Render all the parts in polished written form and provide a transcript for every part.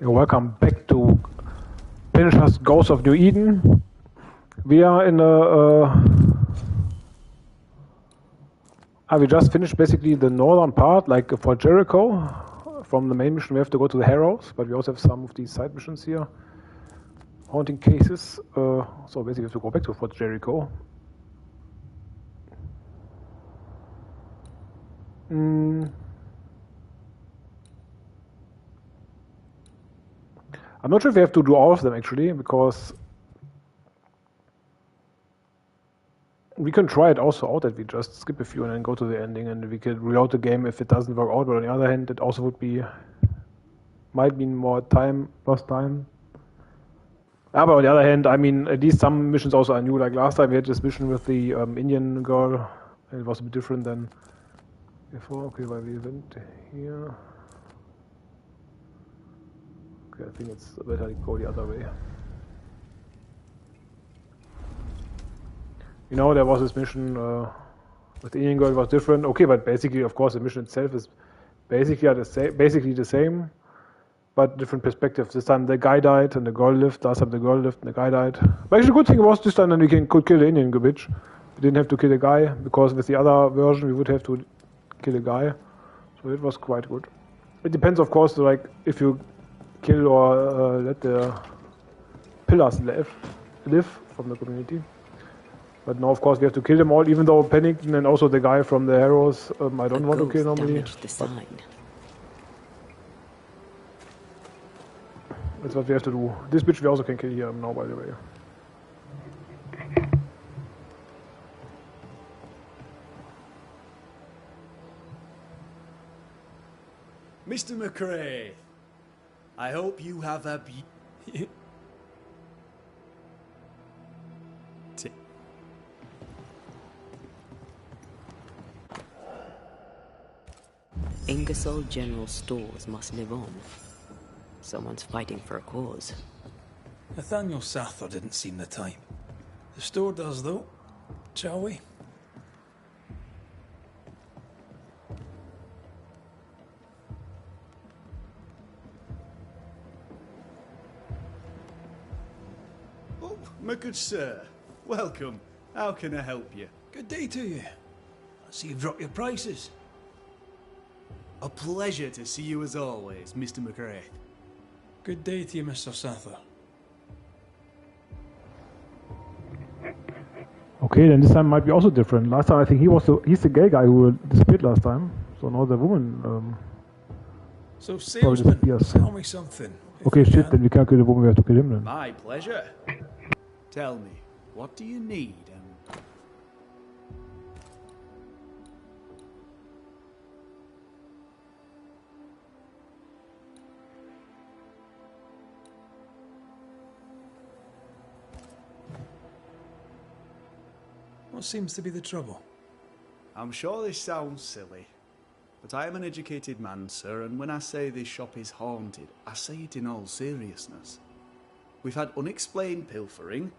Welcome back to Banishers Ghost of New Eden. We are in we just finished basically the northern part, like for Jericho. From the main mission we have to go to the Harrows, but we also have some of these side missions here. Haunting cases. So basically we have to go back to Fort Jericho. I'm not sure if we have to do all of them actually, because we can try it also out that we just skip a few and then go to the ending, and we can reload the game if it doesn't work out. But on the other hand, it also might mean more time, lost time. But on the other hand, I mean, at least some missions also are new. Like last time we had this mission with the Indian girl, and it was a bit different than before. Okay, well, we went here. Okay, I think it's better to go the other way. You know, there was this mission with the Indian girl, was different. Okay, but basically, of course, the mission itself is basically the same, but different perspectives. This time the guy died and the girl lived. Last time the girl lived and the guy died. But actually, the good thing was this time that we could kill the Indian bitch. We didn't have to kill the guy, because with the other version we would have to kill a guy. So it was quite good. It depends, of course, like if you kill or let the pillars live from the community. But now, of course, we have to kill them all, even though Pennington and also the guy from the Harrows, I don't want to kill normally. That's what we have to do. This bitch we also can kill here now, by the way. Mr. McRae, I hope you have a Ingersoll General Stores must live on. Someone's fighting for a cause. Nathaniel Sather didn't seem the type. The store does, though. Shall we? Oh, my good sir. Welcome. How can I help you? Good day to you. I see you've dropped your prices. A pleasure to see you as always, Mr. McRae. Good day to you, Mr. Sather. Okay, then this time might be also different. Last time I think he's the gay guy who disappeared last time. So now the woman so salesman, tell me something. Okay, shit, then we can't kill the woman, we have to kill him then. My pleasure. Tell me, what do you need? What seems to be the trouble? I'm sure this sounds silly, but I am an educated man, sir, and when I say this shop is haunted, I say it in all seriousness. We've had unexplained pilfering,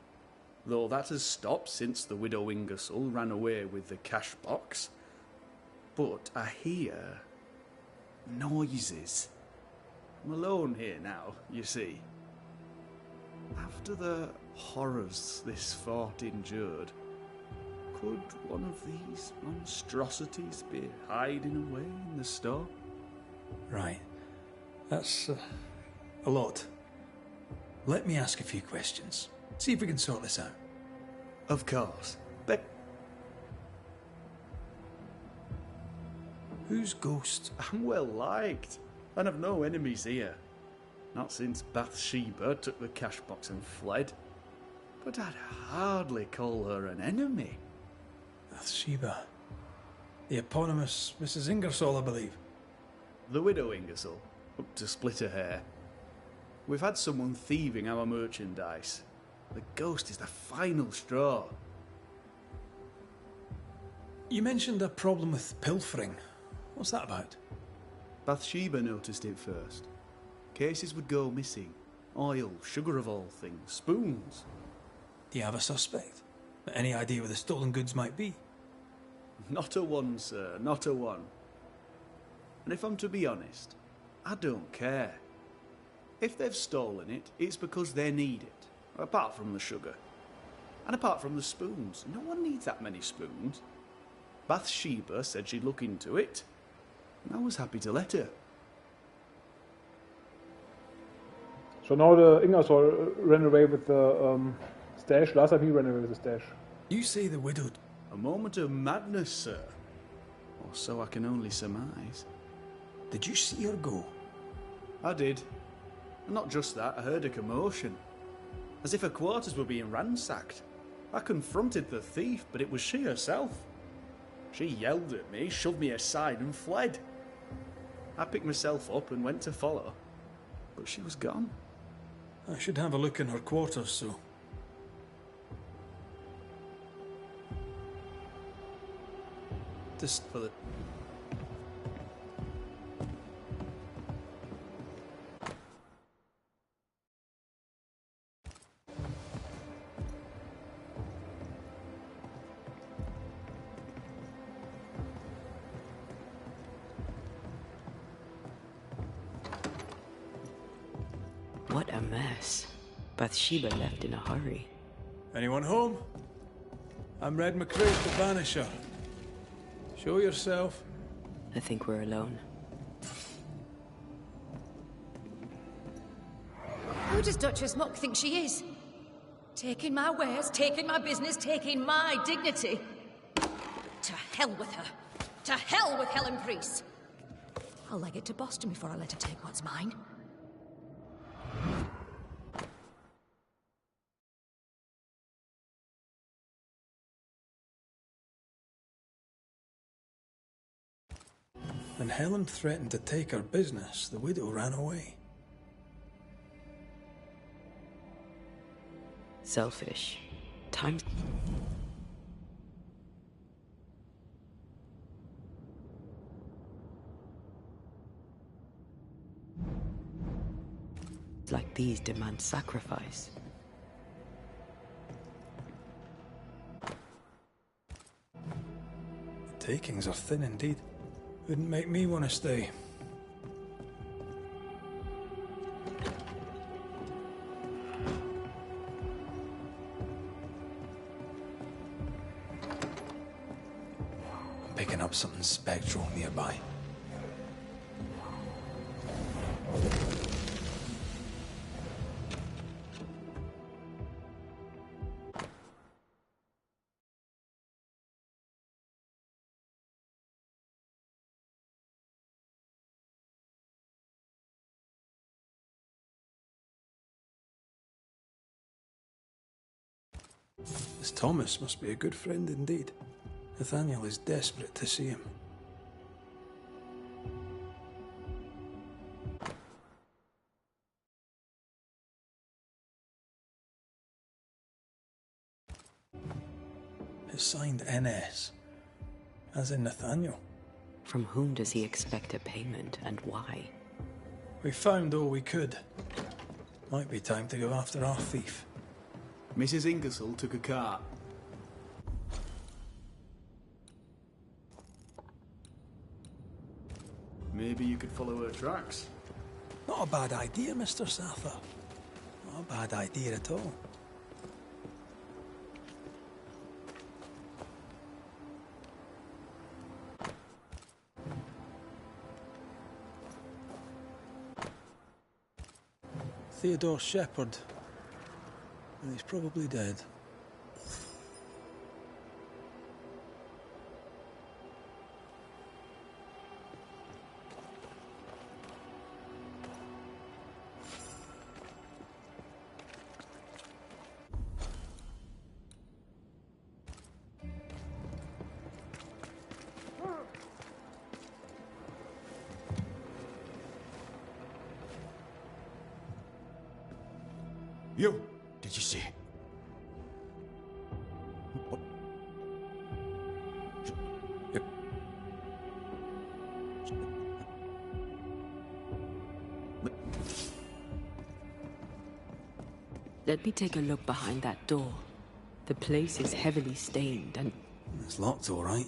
though that has stopped since the widow Ingersoll ran away with the cash box. But I hear noises. I'm alone here now, you see. After the horrors this fort endured, could one of these monstrosities be hiding away in the store? Right. That's a lot. Let me ask a few questions. See if we can sort this out. Of course. But whose ghost? I'm well liked, and I've no enemies here. Not since Bathsheba took the cash box and fled. But I'd hardly call her an enemy. Bathsheba. The eponymous Mrs. Ingersoll, I believe. The widow Ingersoll, up to split her hair. We've had someone thieving our merchandise. The ghost is the final straw. You mentioned a problem with pilfering. What's that about? Bathsheba noticed it first. Cases would go missing. Oil, sugar of all things, spoons. Do you have a suspect? Any idea where the stolen goods might be? Not a one, sir, not a one. And if I'm to be honest, I don't care. If they've stolen it, it's because they need it. Apart from the sugar. And apart from the spoons. No one needs that many spoons. Bathsheba said she'd look into it. And I was happy to let her. So now the Ingersoll ran away with the stash. Last time he ran away with the stash. You say the widow... A moment of madness, sir. Or so I can only surmise. Did you see her go? I did. And not just that, I heard a commotion. As if her quarters were being ransacked. I confronted the thief, but it was she herself. She yelled at me, shoved me aside and fled. I picked myself up and went to follow. But she was gone. I should have a look in her quarters, so... Just for the... What a mess. Bathsheba left in a hurry. Anyone home? I'm Red McCrae, the Banisher. Show yourself. I think we're alone. Who does Duchess Muck think she is? Taking my wares, taking my business, taking my dignity. To hell with her. To hell with Helen Priest. I'll leg it to Boston before I let her take what's mine. When Helen threatened to take her business, the widow ran away. Selfish. Times... like these demand sacrifice. The takings are thin indeed. Wouldn't make me want to stay. I'm picking up something spectral nearby. This Thomas must be a good friend indeed. Nathaniel is desperate to see him. It's signed NS, as in Nathaniel. From whom does he expect a payment, and why? We found all we could. Might be time to go after our thief. Mrs. Ingersoll took a cart. Maybe you could follow her tracks. Not a bad idea, Mr. Sather. Not a bad idea at all. Theodore Shepherd. And he's probably dead. You! Did you see? Let me take a look behind that door. The place is heavily stained and... It's locked, all right.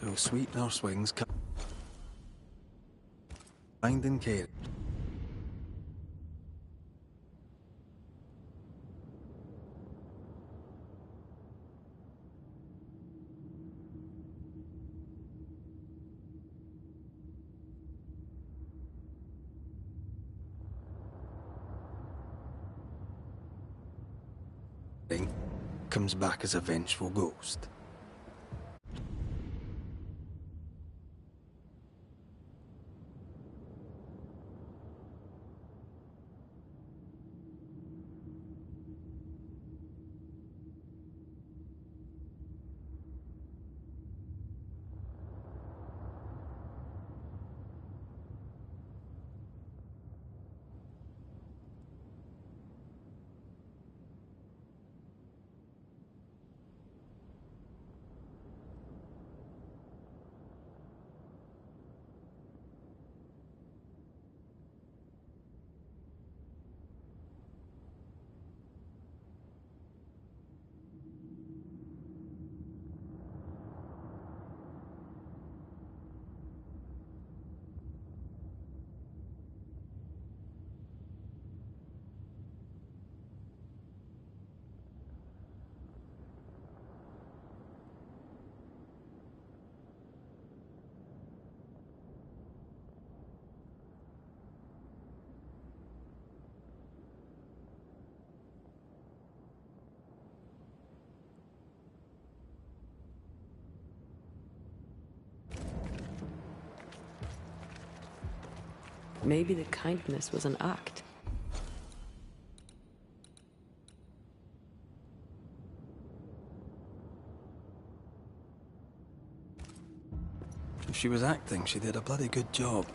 So sweet nurse wings kind and care. Comes back as a vengeful ghost. Maybe the kindness was an act. If she was acting, she did a bloody good job.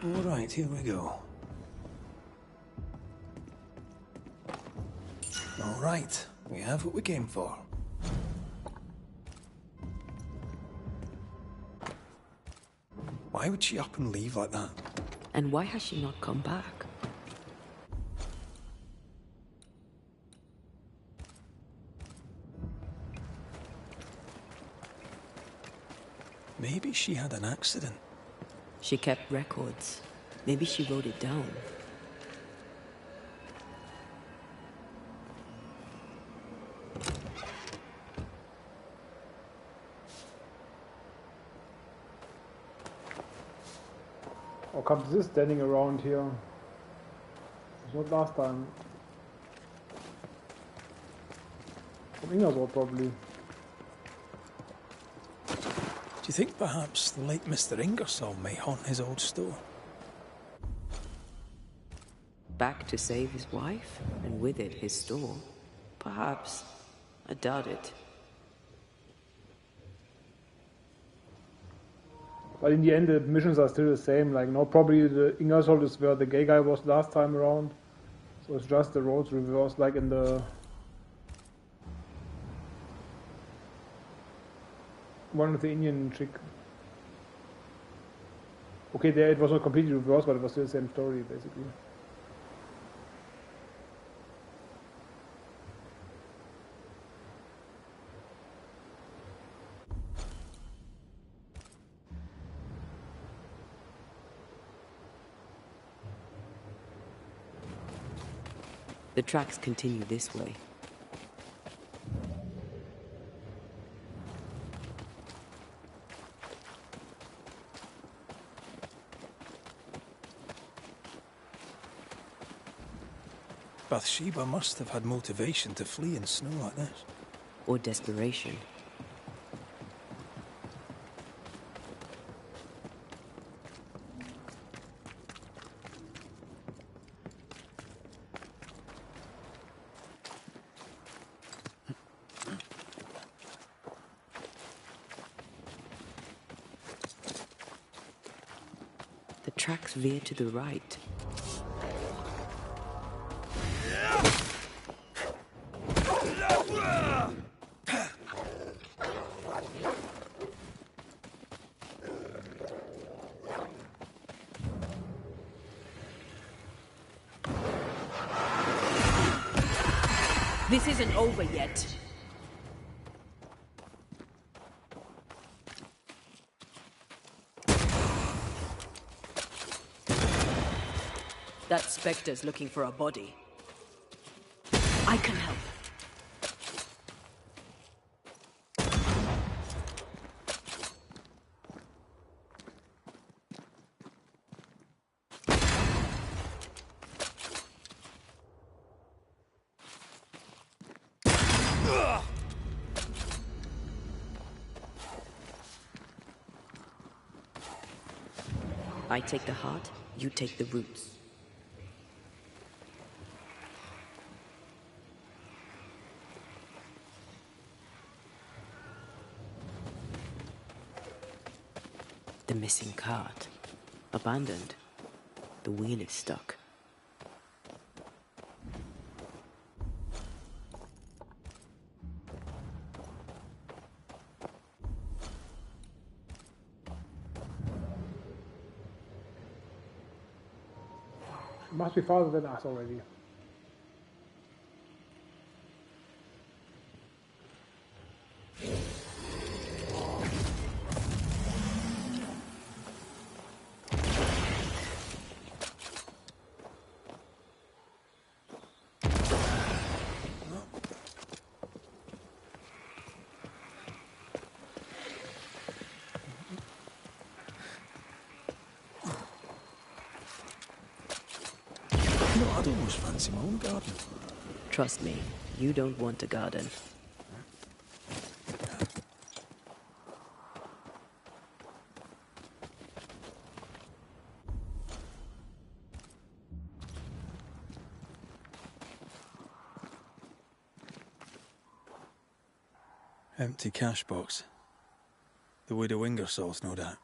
All right, here we go. All right, we have what we came for. Why would she up and leave like that? And why has she not come back? Maybe she had an accident. She kept records. Maybe she wrote it down. Or comes this standing around here? It's not last time. From Ingersoll, probably. Do you think perhaps the late Mr. Ingersoll may haunt his old store? Back to save his wife, and with it his store. Perhaps. I doubt it. But in the end, the missions are still the same. Like, no, probably the Ingersoll is where the gay guy was last time around. So it's just the roles reversed, like in the one with the Indian chick. Okay, there it was not completely reversed, but it was still the same story, basically. The tracks continue this way. Bathsheba must have had motivation to flee in snow like this. Or desperation. The tracks veer to the right. This isn't over yet. That Spectre's looking for a body. I can help. I take the heart, you take the roots. The missing cart. Abandoned. The wheel is stuck. Must be farther than us already. No, I'd almost fancy my own garden. Trust me, you don't want a garden. Empty cash box. The widow Ingersoll's, no doubt.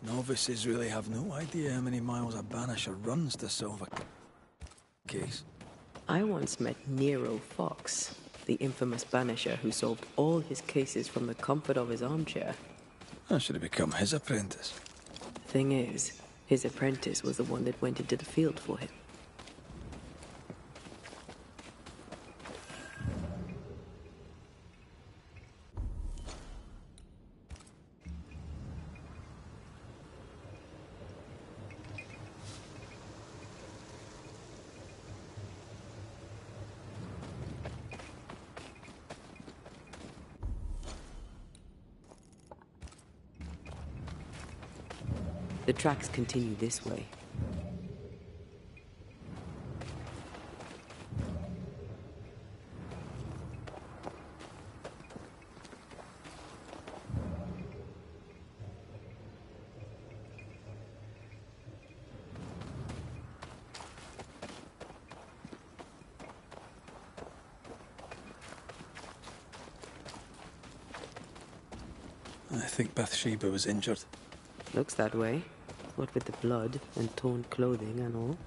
Novices really have no idea how many miles a Banisher runs to solve a case. I once met Nero Fox, the infamous Banisher who solved all his cases from the comfort of his armchair. I should have become his apprentice. Thing is, his apprentice was the one that went into the field for him. The tracks continue this way. I think Bathsheba was injured. Looks that way. What with the blood and torn clothing and all.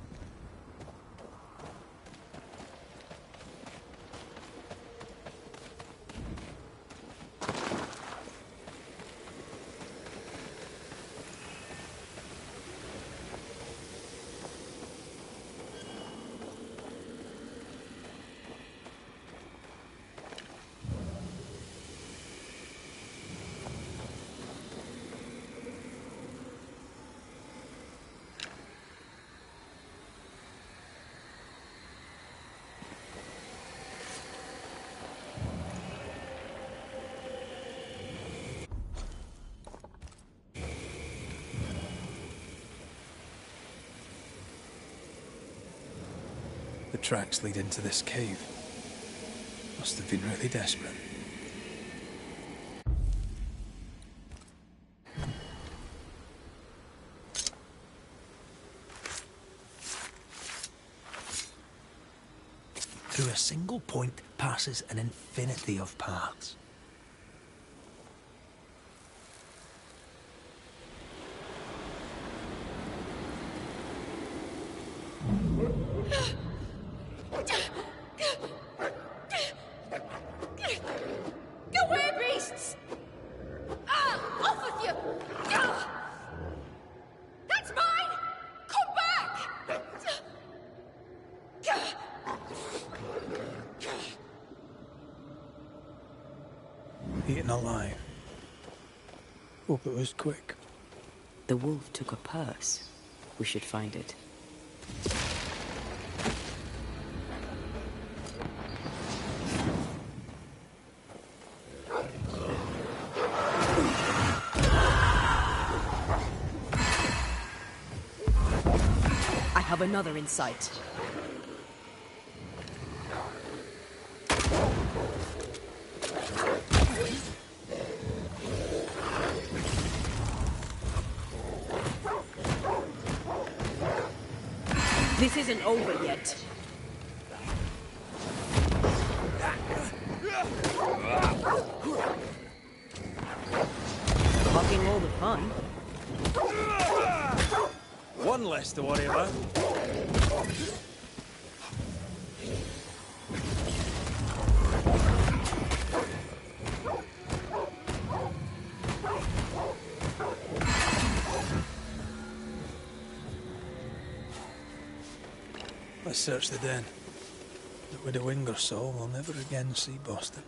The tracks lead into this cave. Must have been really desperate. Through a single point passes an infinity of paths. eaten alive. Hope it was quick. The wolf took a purse. We should find it. I have another in sight. This isn't over yet. Fucking all the fun. One less to worry about. Let's search the den. But with a Wingersoul, we'll never again see Boston.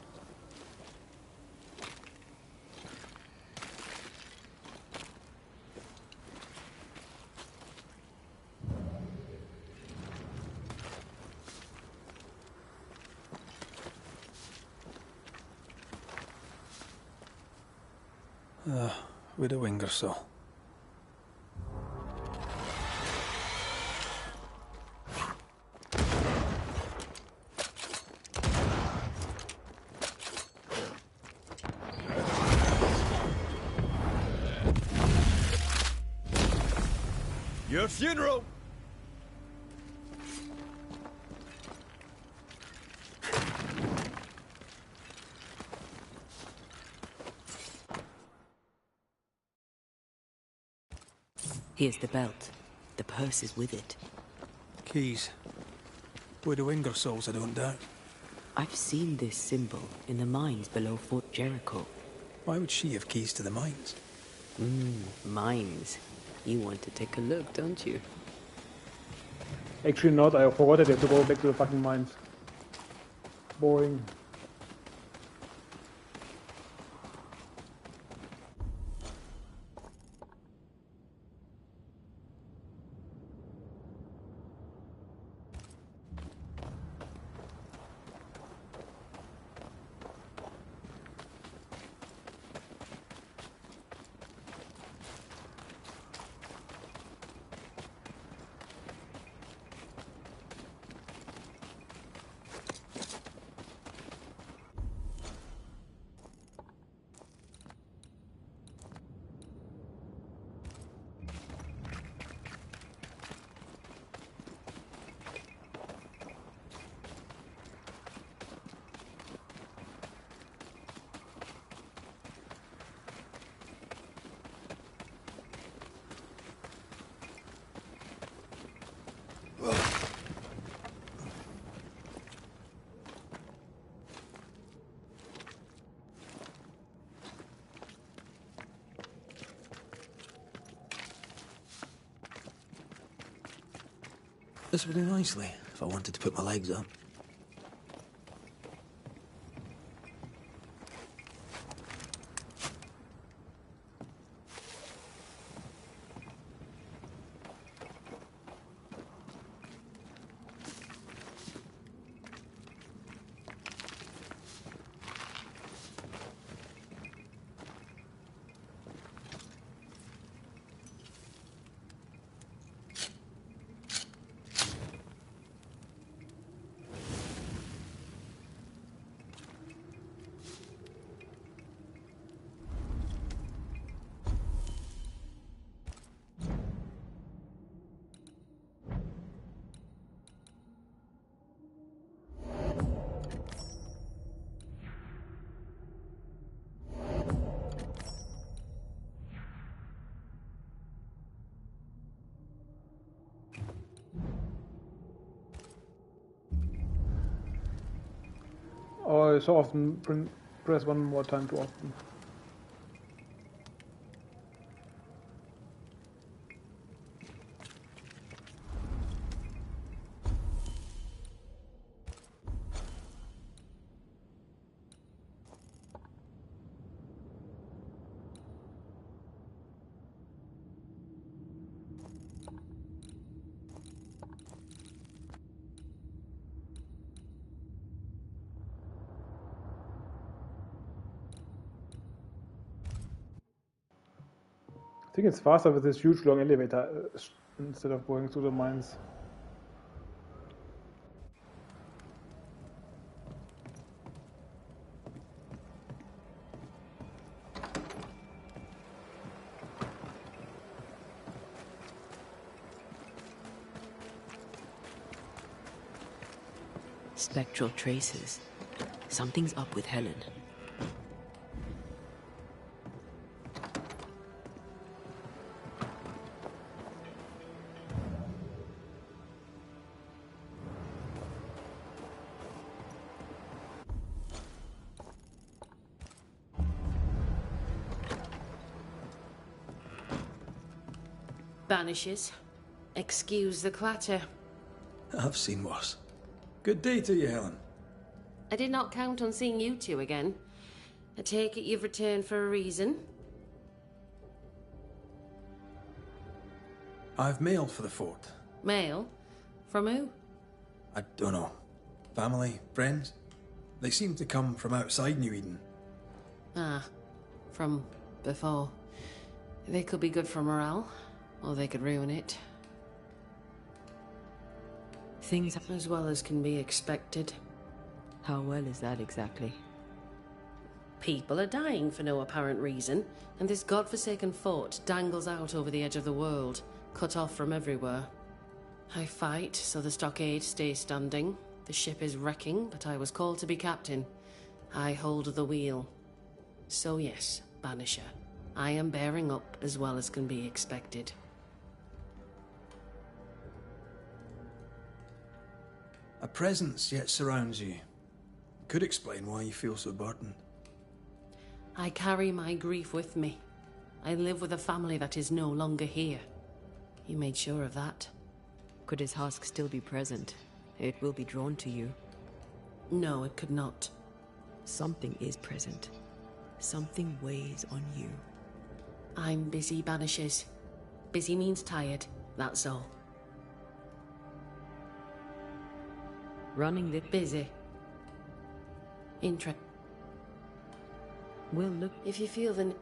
With a Wingersoul. Your funeral! Here's the belt. The purse is with it. Keys. With the Wingersouls, I don't doubt. I've seen this symbol in the mines below Fort Jericho. Why would she have keys to the mines? Mines. You want to take a look, don't you? Actually not, I forgot that I have to go back to the fucking mines. Boring. This would do nicely if I wanted to put my legs up. Oh, so often press one more time too often. I think it's faster with this huge long elevator instead of going through the mines. Spectral traces. Something's up with Helen. Banishers. Excuse the clatter. I've seen worse. Good day to you, Helen. I did not count on seeing you two again. I take it you've returned for a reason? I've mail for the fort. Mail? From who? I don't know. Family? Friends? They seem to come from outside New Eden. Ah, from before. They could be good for morale, or they could ruin it. Things As well as can be expected. How well is that exactly? People are dying for no apparent reason, and this godforsaken fort dangles out over the edge of the world, cut off from everywhere. I fight so the stockade stays standing. The ship is wrecking, but I was called to be captain. I hold the wheel. So yes, Banisher, I am bearing up as well as can be expected. A presence yet surrounds you. Could explain why you feel so burdened. I carry my grief with me. I live with a family that is no longer here. You made sure of that? Could his husk still be present? It will be drawn to you. No, it could not. Something is present. Something weighs on you. I'm busy, Banishers. Busy means tired, that's all. Running the... Busy. We'll look... If you feel the...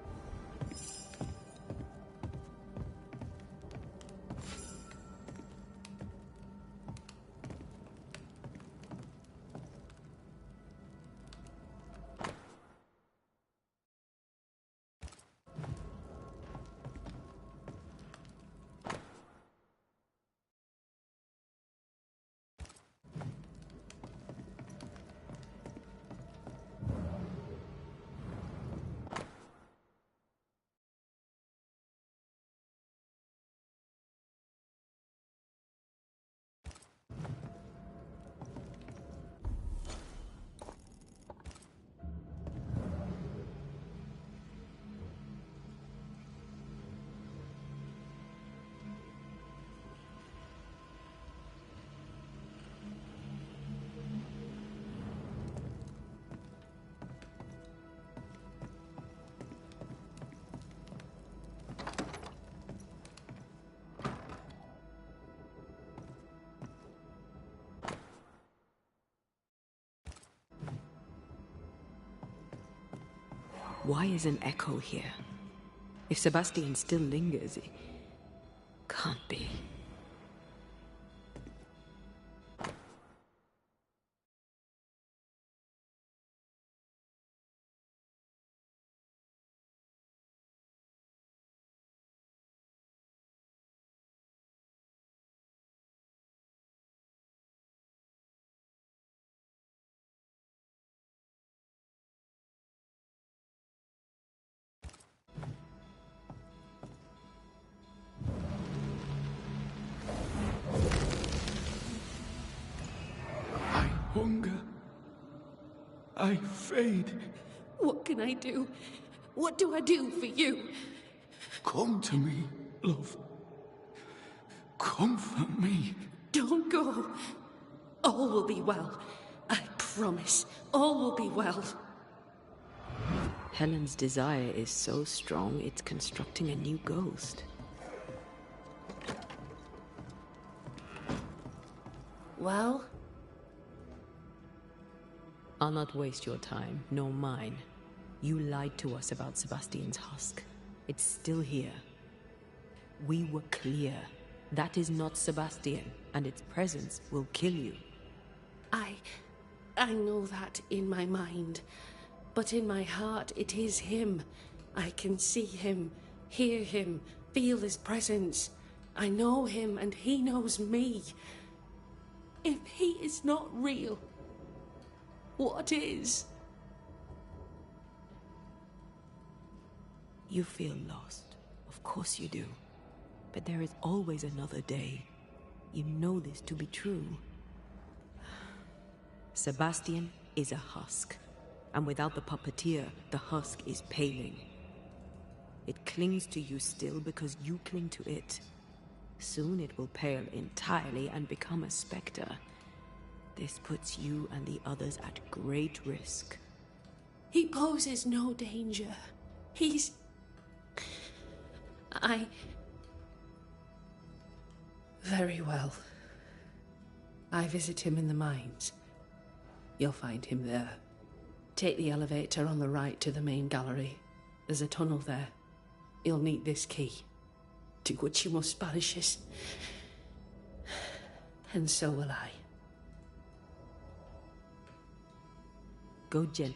Why is an echo here? If Sebastian still lingers, it can't be. I hunger. I fade. What can I do? What do I do for you? Come to me, love. Comfort me. Don't go. All will be well. I promise. All will be well. Helen's desire is so strong, it's constructing a new ghost. Well? I'll not waste your time, nor mine. You lied to us about Sebastian's husk. It's still here. We were clear. That is not Sebastian, and its presence will kill you. I know that in my mind, but in my heart it is him. I can see him, hear him, feel his presence. I know him and he knows me. If he is not real, what is? You feel lost. Of course you do. But there is always another day. You know this to be true. Sebastian is a husk. And without the puppeteer, the husk is paling. It clings to you still because you cling to it. Soon it will pale entirely and become a specter. This puts you and the others at great risk. He poses no danger. He's... Very well. I visit him in the mines. You'll find him there. Take the elevator on the right to the main gallery. There's a tunnel there. You'll need this key. Do what you must, Banishers. And so will I. Go, Jen.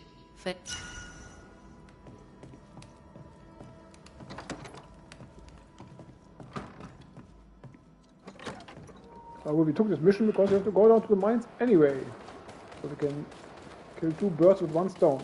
We took this mission because we have to go down to the mines anyway. So we can kill 2 birds with 1 stone.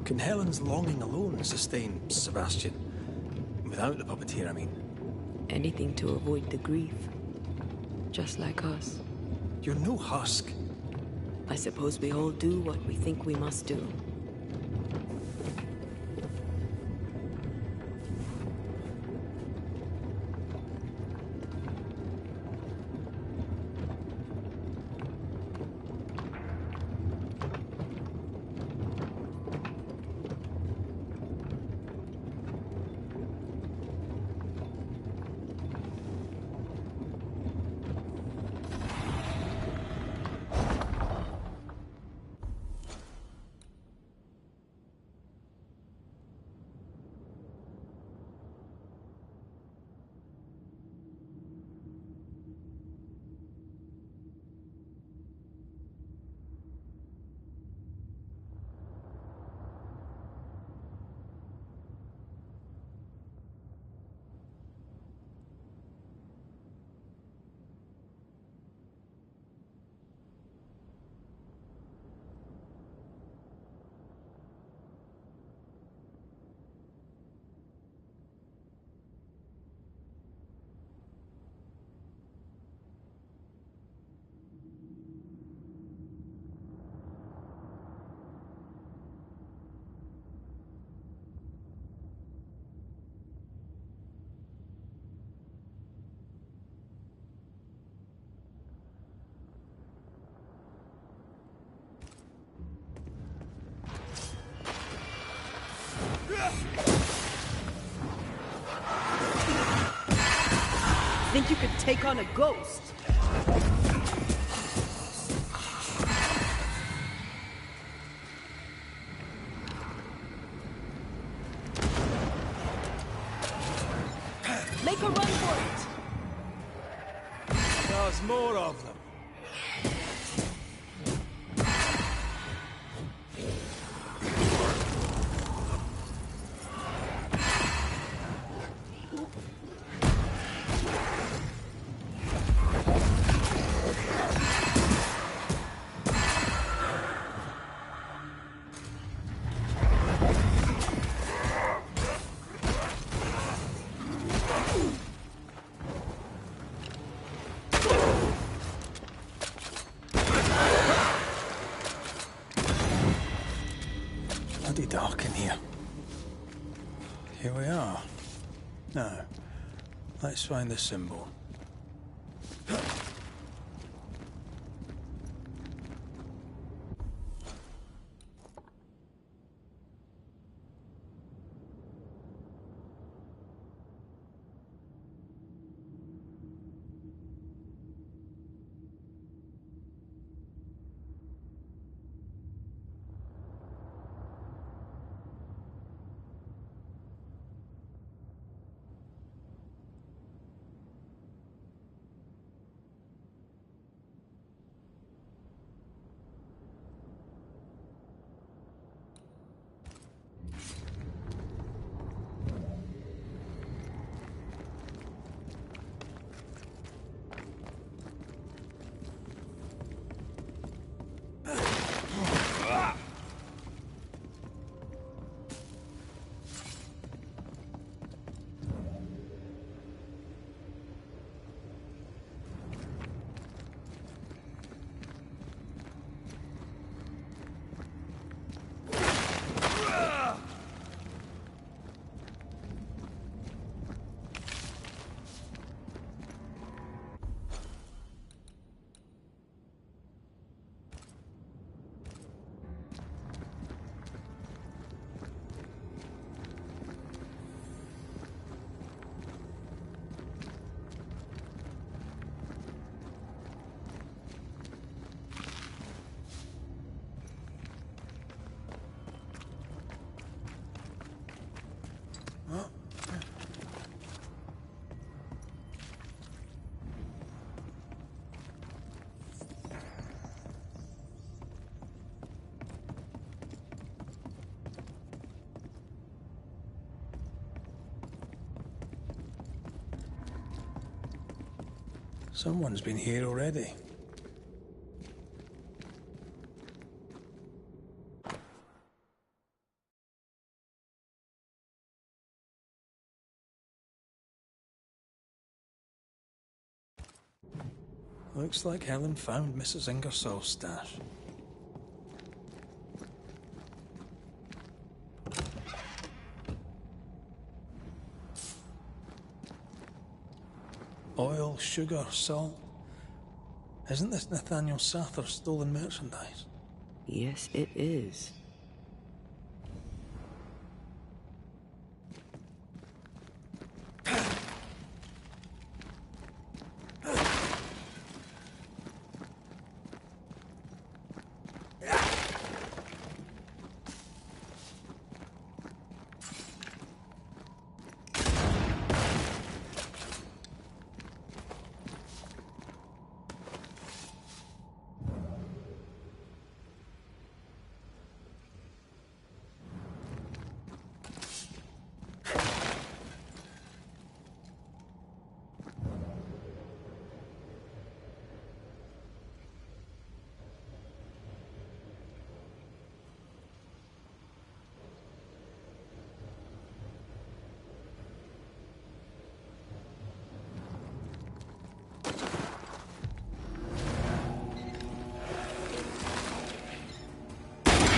Can Helen's longing alone sustain Sebastian? Without the puppeteer, I mean. Anything to avoid the grief. Just like us. You're no husk. I suppose we all do what we think we must do. Think you could take on a ghost? Make a run for it! There's more of them. Now, let's find the symbol. Someone's been here already. Looks like Helen found Mrs. Ingersoll's stash. Oil, sugar, salt. Isn't this Nathaniel Sather's stolen merchandise? Yes, it is.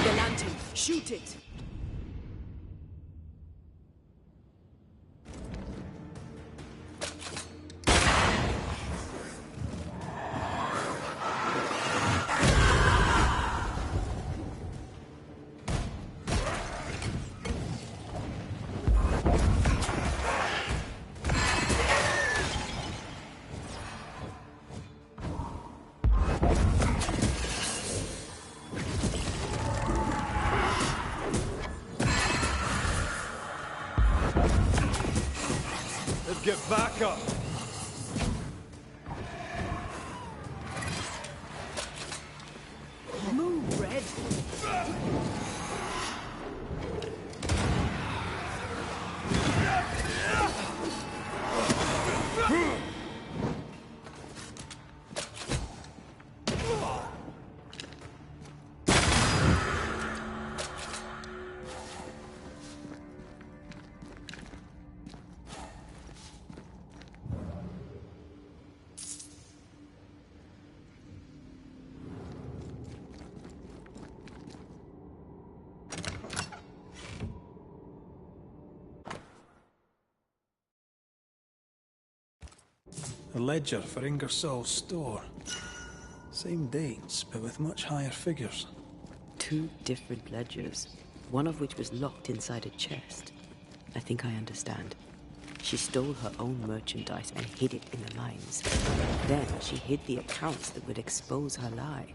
The lantern! Shoot it! Get back up! Move, Red! A ledger for Ingersoll's store. Same dates, but with much higher figures. 2 different ledgers, one of which was locked inside a chest. I think I understand. She stole her own merchandise and hid it in the mines. Then she hid the accounts that would expose her lie.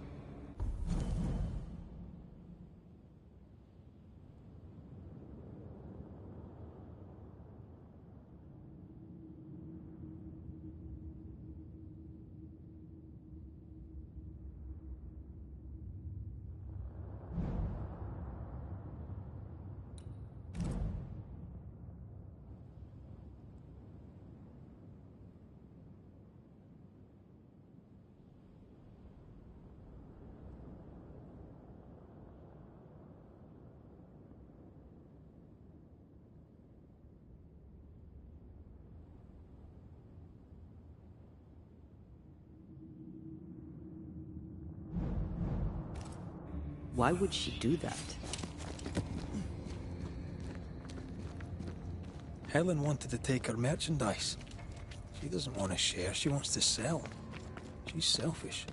Why would she do that? Helen wanted to take her merchandise. She doesn't want to share, she wants to sell. She's selfish.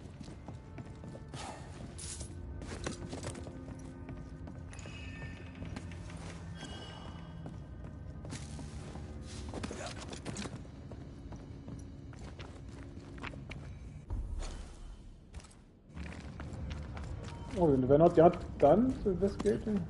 Oh, we're not yet done investigating.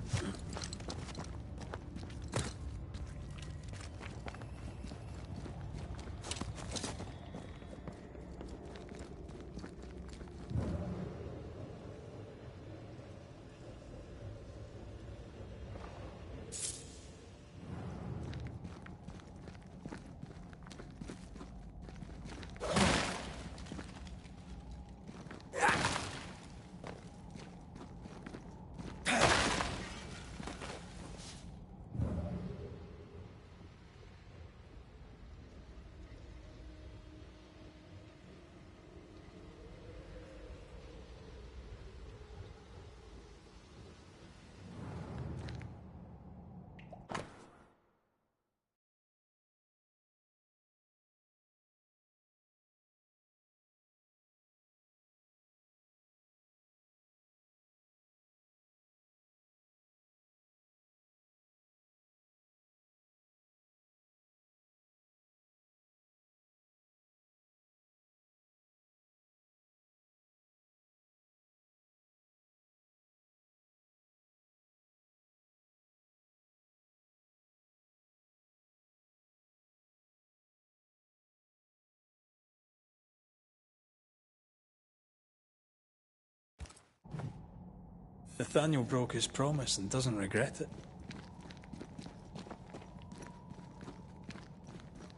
Nathaniel broke his promise and doesn't regret it.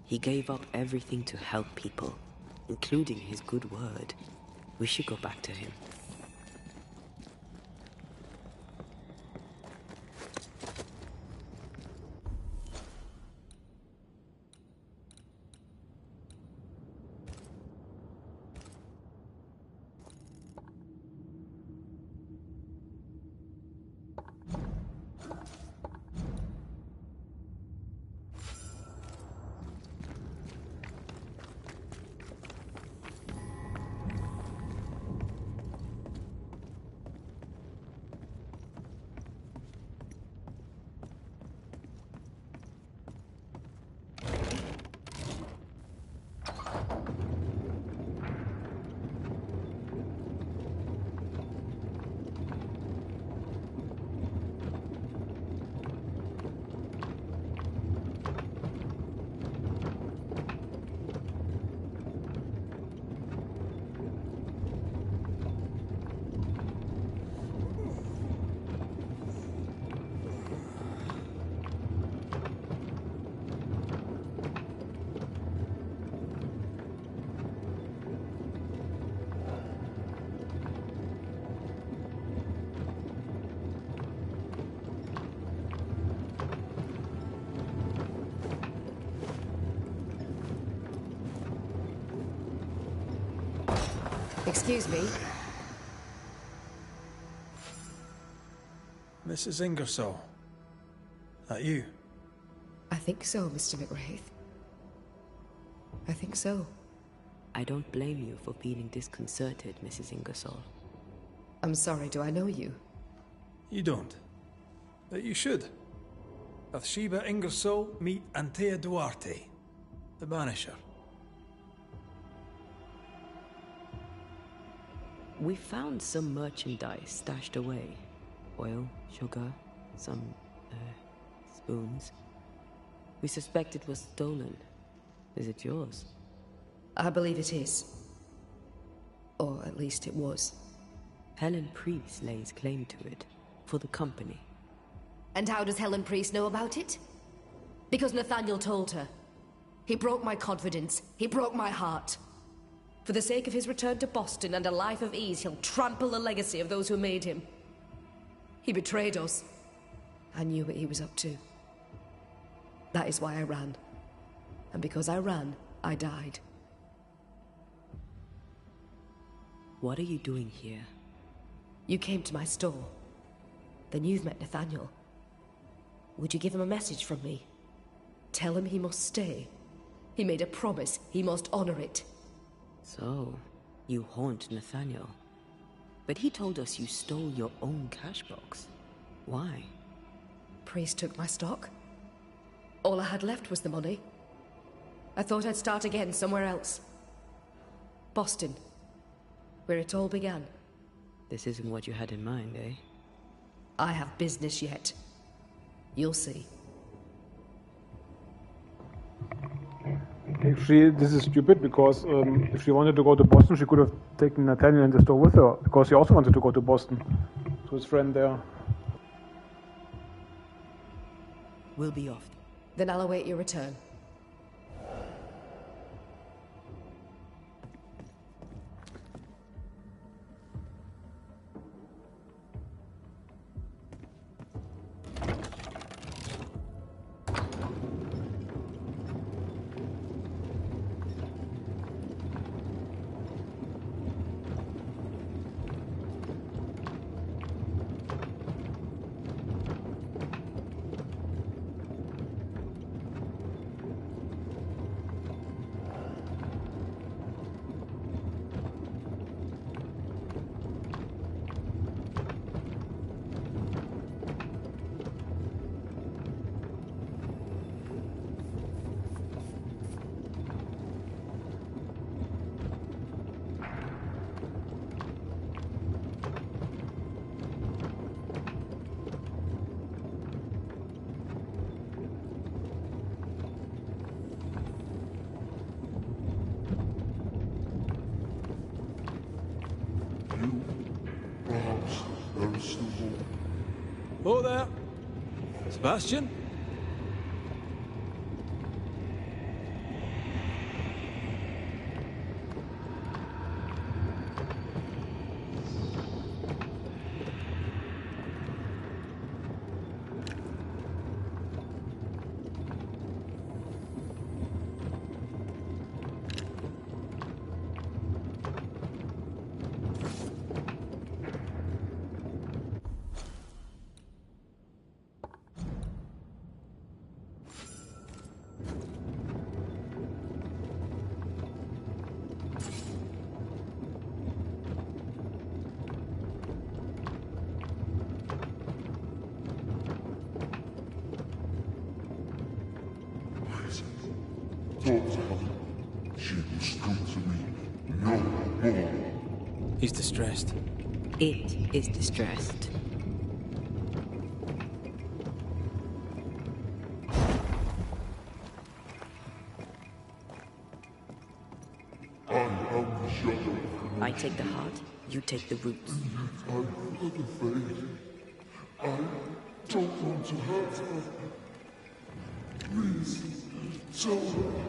He gave up everything to help people, including his good word. We should go back to him. Excuse me. Mrs. Ingersoll. That you? I think so, Mr. McWraith. I think so. I don't blame you for feeling disconcerted, Mrs. Ingersoll. I'm sorry, do I know you? You don't. But you should. Bathsheba Ingersoll, meet Antea Duarte, the Banisher. We found some merchandise stashed away. Oil, sugar, some, spoons. We suspect it was stolen. Is it yours? I believe it is. Or at least it was. Helen Priest lays claim to it, for the company. And how does Helen Priest know about it? Because Nathaniel told her. He broke my confidence. He broke my heart. For the sake of his return to Boston and a life of ease, he'll trample the legacy of those who made him. He betrayed us. I knew what he was up to. That is why I ran. And because I ran, I died. What are you doing here? You came to my store. Then you've met Nathaniel. Would you give him a message from me? Tell him he must stay. He made a promise. He must honor it. So, you haunt Nathaniel. But he told us you stole your own cash box. Why? Priest took my stock. All I had left was the money. I thought I'd start again somewhere else. Boston. Where it all began. This isn't what you had in mind, eh? I have business yet. You'll see. Actually, this is stupid because if she wanted to go to Boston, she could have taken Nathaniel in the store with her because he also wanted to go to Boston to his friend there. We'll be off. Then I'll await your return. Hello there. Sebastian? She must come to me no more. He's distressed. It is distressed. I am the shadow. I take the heart, you take the roots. I'm afraid. I don't want to hurt her. Please, tell her.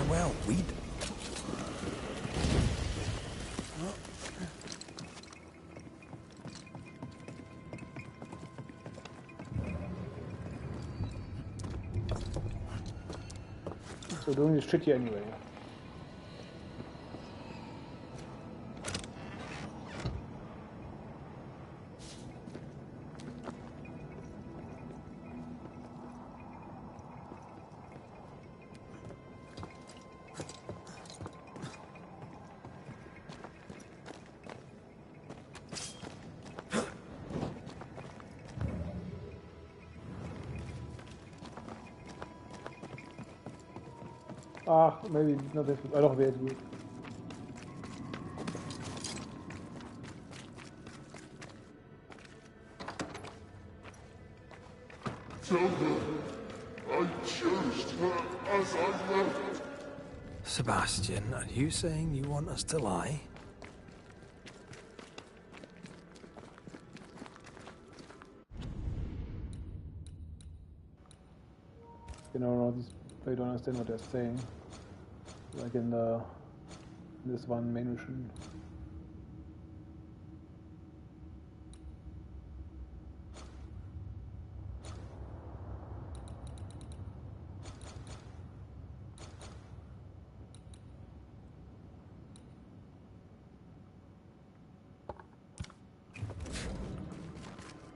well, we'd... So doing this shit here anyway. Ah, maybe not that. I don't know good. Tell her I cherished her as I left. Sebastian, are you saying you want us to lie? You know, they don't understand what they're saying. Like in this one main mission.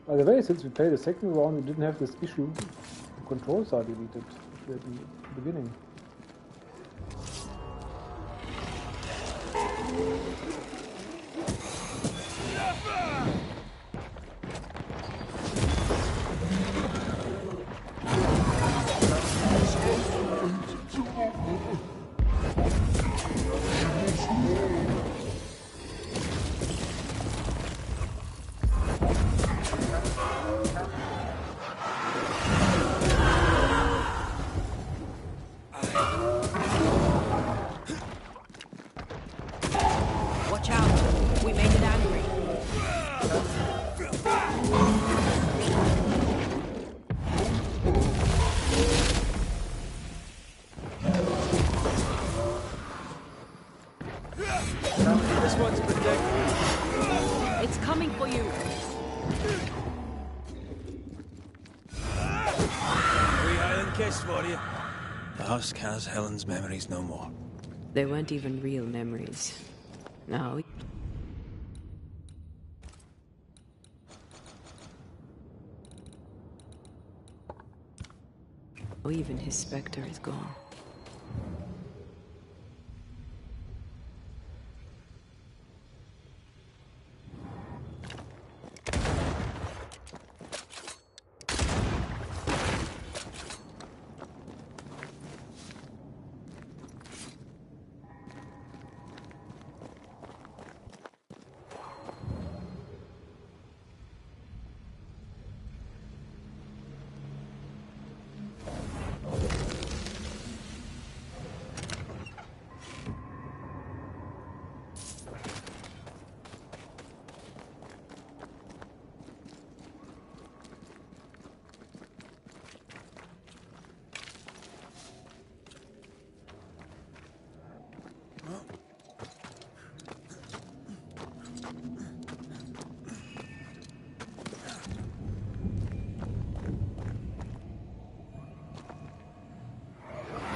By the way, since we played the second round, we didn't have this issue. The controls are deleted in the beginning. Watch out! We made it angry. This one's protected. It's coming for you. We Highland kiss for you. The husk has Helen's memories no more. They weren't even real memories. Now... even his spectre is gone.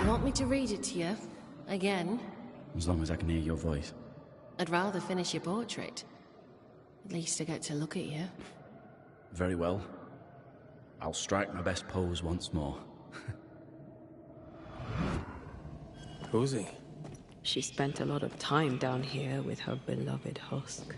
You want me to read it to you? Again? As long as I can hear your voice. I'd rather finish your portrait. At least I get to look at you. Very well. I'll strike my best pose once more. Cozy. She spent a lot of time down here with her beloved husk.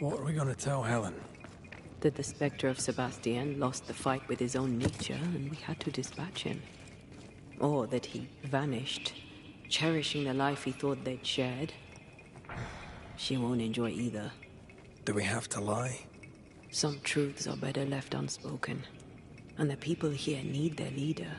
What are we going to tell Helen? That the Spectre of Sebastian lost the fight with his own nature and we had to dispatch him. Or that he vanished, cherishing the life he thought they'd shared. She won't enjoy either. Do we have to lie? Some truths are better left unspoken. And the people here need their leader.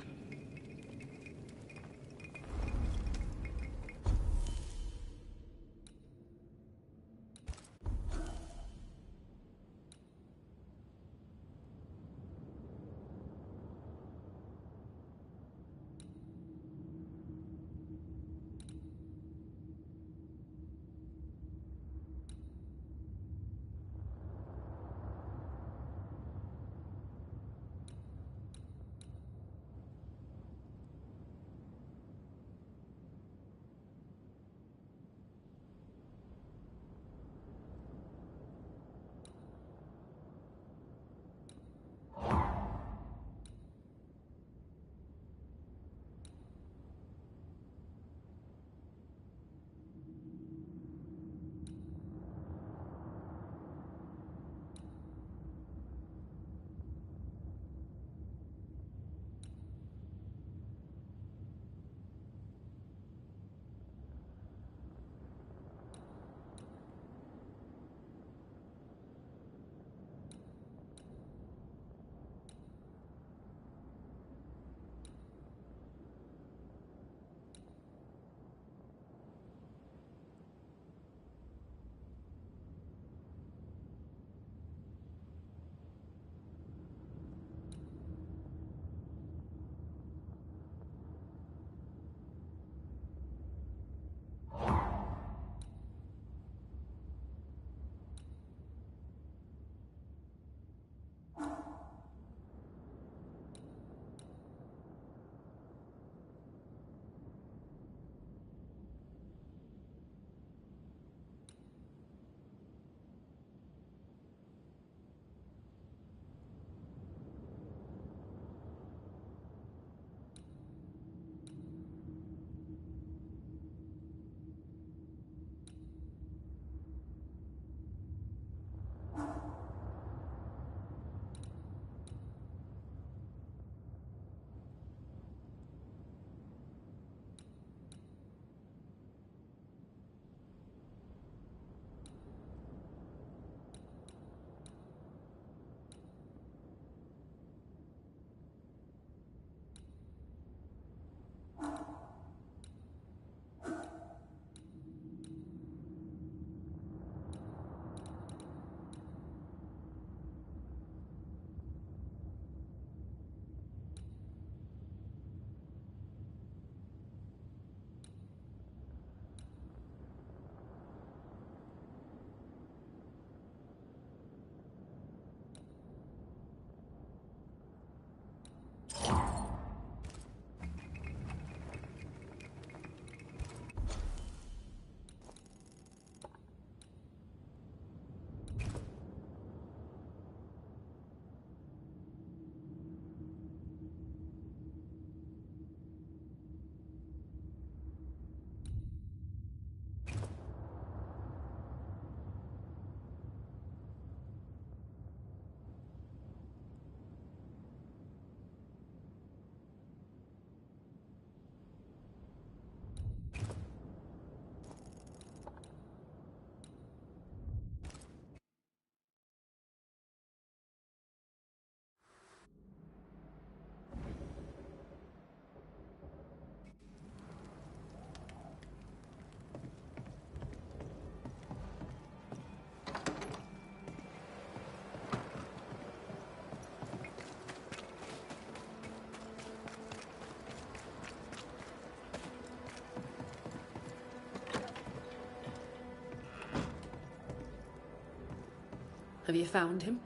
Have you found him?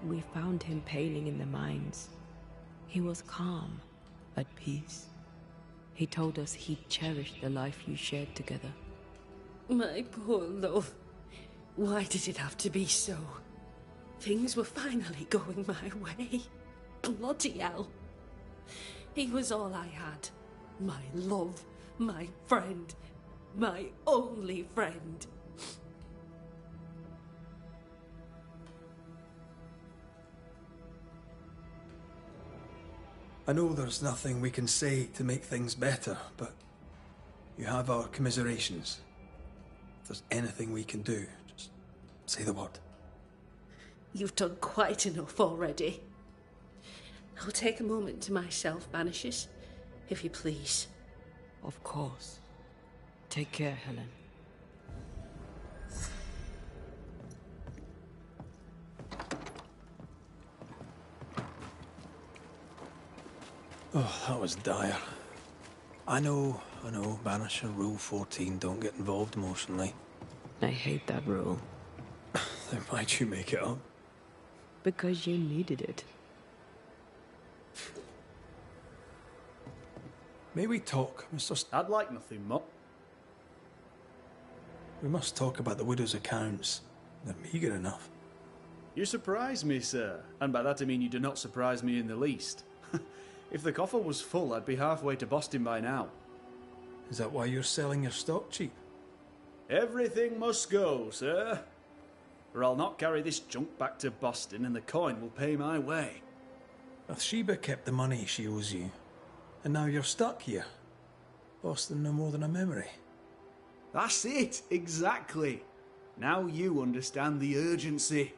We found him paling in the mines. He was calm, at peace. He told us he'd cherished the life you shared together. My poor love. Why did it have to be so? Things were finally going my way. Bloody hell. He was all I had. My love, my friend, my only friend. I know there's nothing we can say to make things better, but you have our commiserations. If there's anything we can do, just say the word. You've done quite enough already. I'll take a moment to myself, Banishers, if you please. Of course. Take care, Helen. Oh, that was dire. I know, Banisher Rule 14, don't get involved emotionally. I hate that rule. Then why'd you make it up? Because you needed it. May we talk, Mr. I'd like nothing more. We must talk about the widow's accounts. They're meagre enough. You surprise me, sir. And by that I mean you do not surprise me in the least. If the coffer was full, I'd be halfway to Boston by now. Is that why you're selling your stock cheap? Everything must go, sir. Or I'll not carry this junk back to Boston and the coin will pay my way. Bathsheba kept the money she owes you. And now you're stuck here. Boston no more than a memory. That's it, exactly. Now you understand the urgency.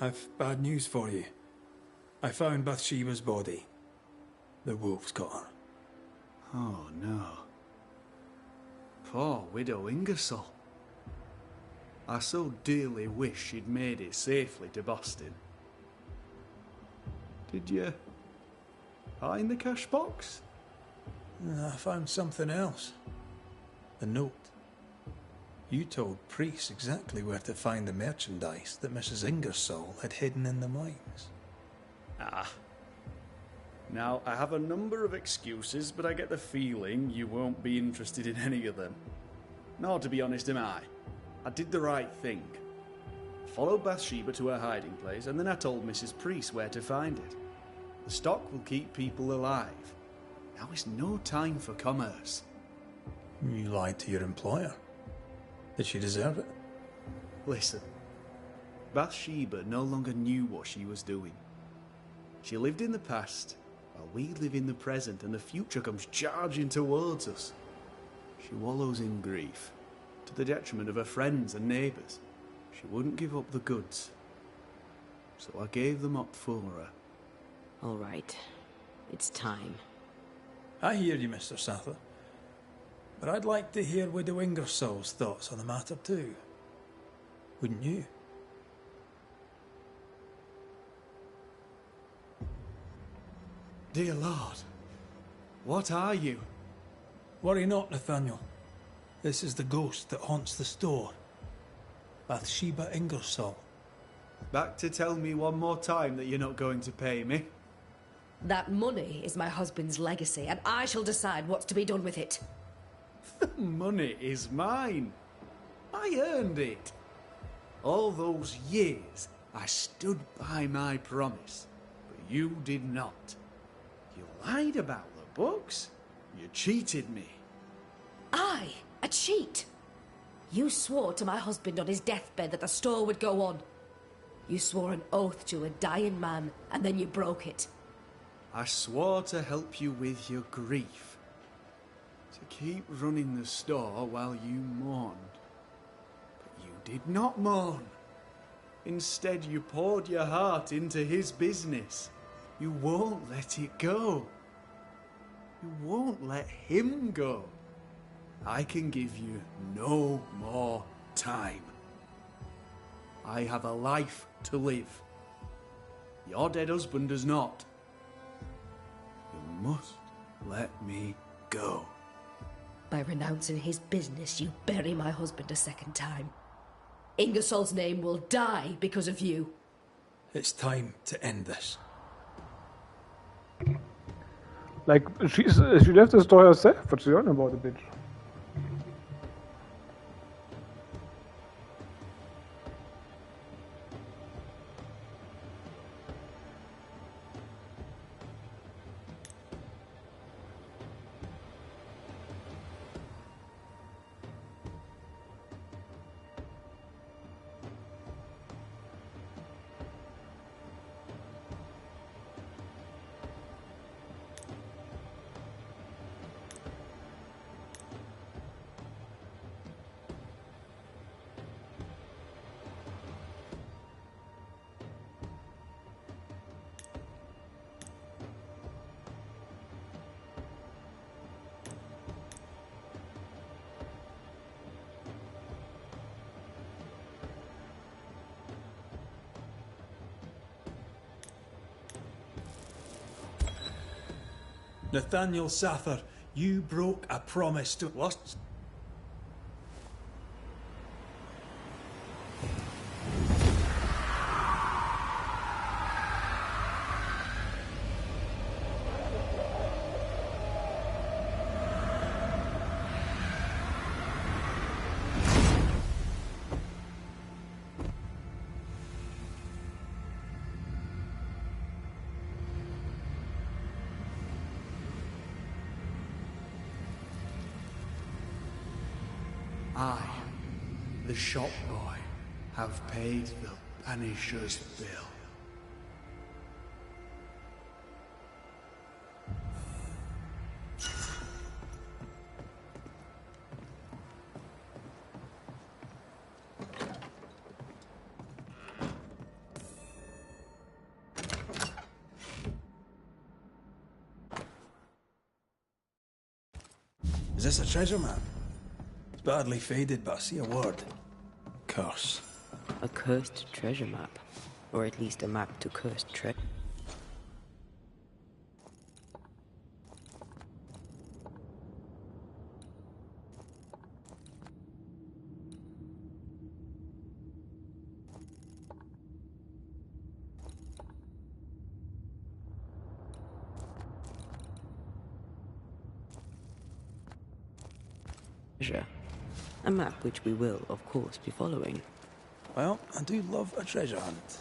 I've bad news for you. I found Bathsheba's body. The wolves got her. Oh no. Poor widow Ingersoll. I so dearly wish she'd made it safely to Boston. Did you find the cash box? I found something else. A note. You told Priest exactly where to find the merchandise that Mrs. Ingersoll had hidden in the mines. Ah. Now, I have a number of excuses, but I get the feeling you won't be interested in any of them. Nor, to be honest, am I. I did the right thing. Followed Bathsheba to her hiding place, and then I told Mrs. Priest where to find it. The stock will keep people alive. Now is no time for commerce. You lied to your employer. Did she deserve it? Listen, Bathsheba no longer knew what she was doing. She lived in the past, while we live in the present, and the future comes charging towards us. She wallows in grief, to the detriment of her friends and neighbours. She wouldn't give up the goods, so I gave them up for her. All right. It's time. I hear you, Mr. Sather. But I'd like to hear Widow Ingersoll's thoughts on the matter too. Wouldn't you? Dear Lord, what are you? Worry not, Nathaniel. This is the ghost that haunts the store. Bathsheba Ingersoll. Back to tell me one more time that you're not going to pay me? That money is my husband's legacy, and I shall decide what's to be done with it. The money is mine. I earned it. All those years, I stood by my promise, but you did not. You lied about the books. You cheated me. I, a cheat? You swore to my husband on his deathbed that the store would go on. You swore an oath to a dying man, and then you broke it. I swore to help you with your grief. To keep running the store while you mourned. But you did not mourn. Instead, you poured your heart into his business. You won't let it go. You won't let him go. I can give you no more time. I have a life to live. Your dead husband does not. You must let me go. By renouncing his business, you bury my husband a second time. Ingersoll's name will die because of you. It's time to end this. Like, she left the store herself. What's she on about, the bitch? Nathaniel Sather, you broke a promise to... What? I, the shop boy, have paid the Banishers' bill. Is this a treasure map? It's badly faded, but I see a word. Curse. A cursed treasure map. Or at least a map to cursed treasure. A map which we will, of course, be following. Well, I do love a treasure hunt.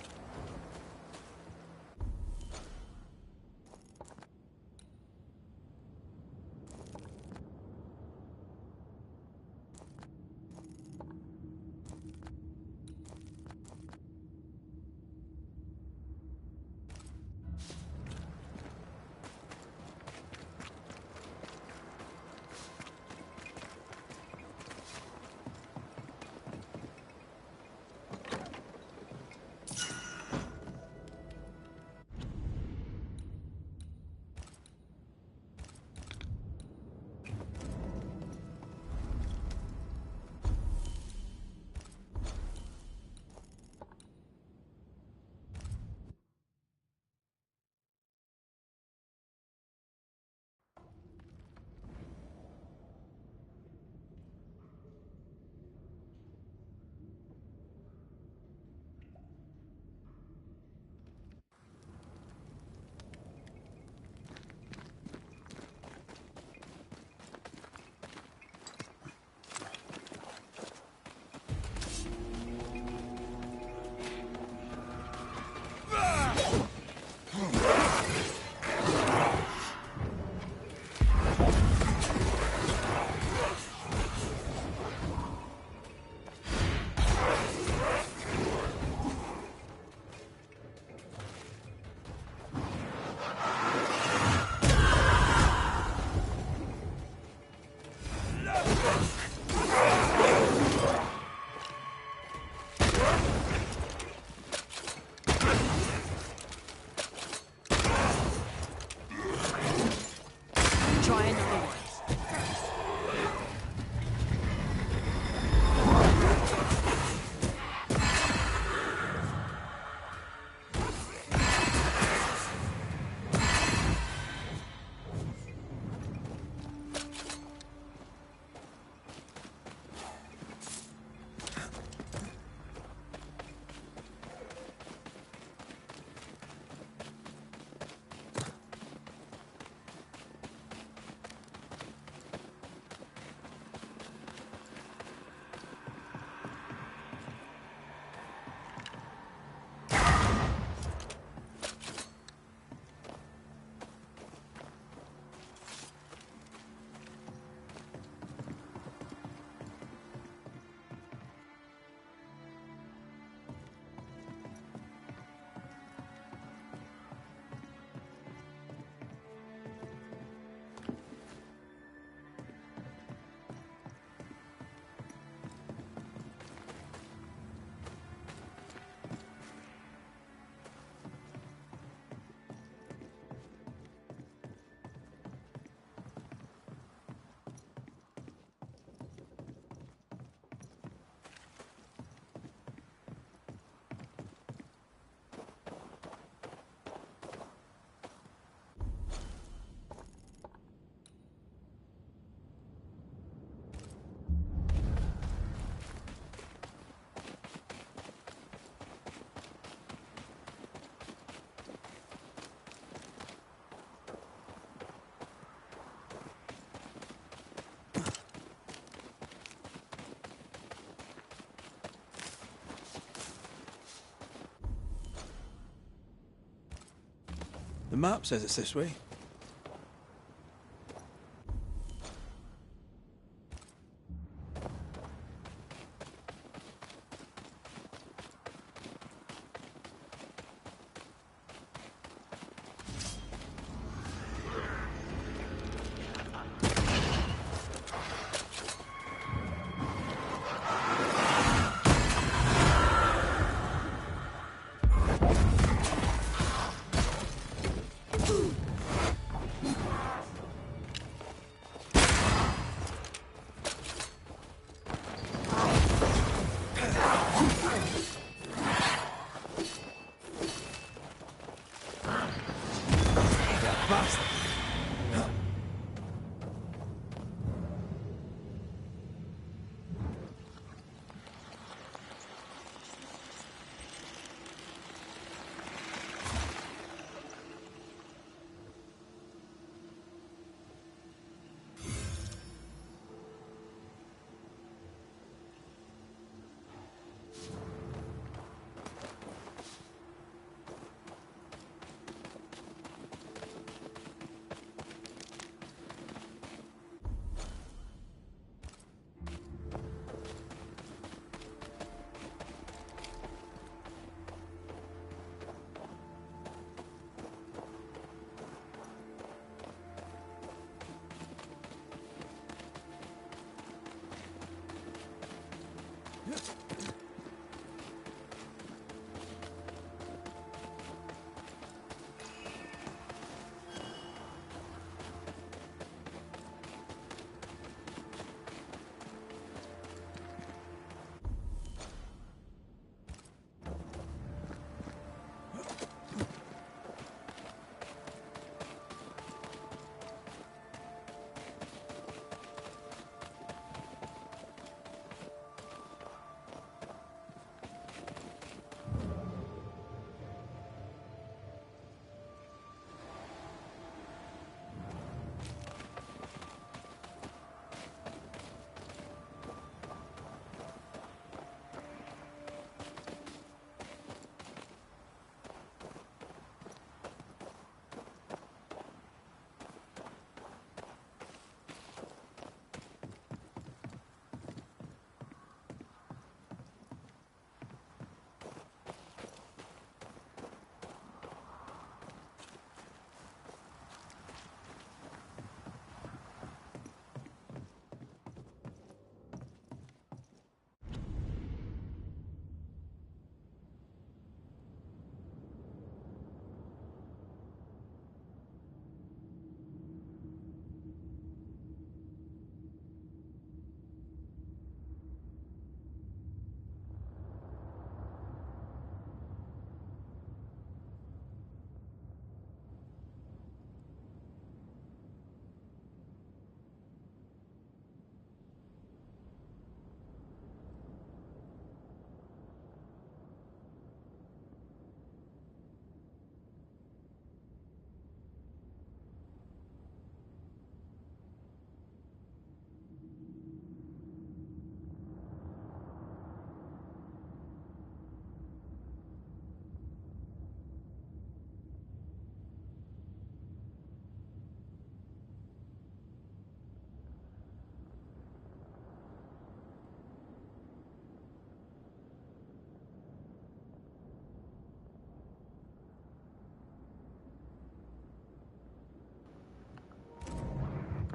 The map says it's this way.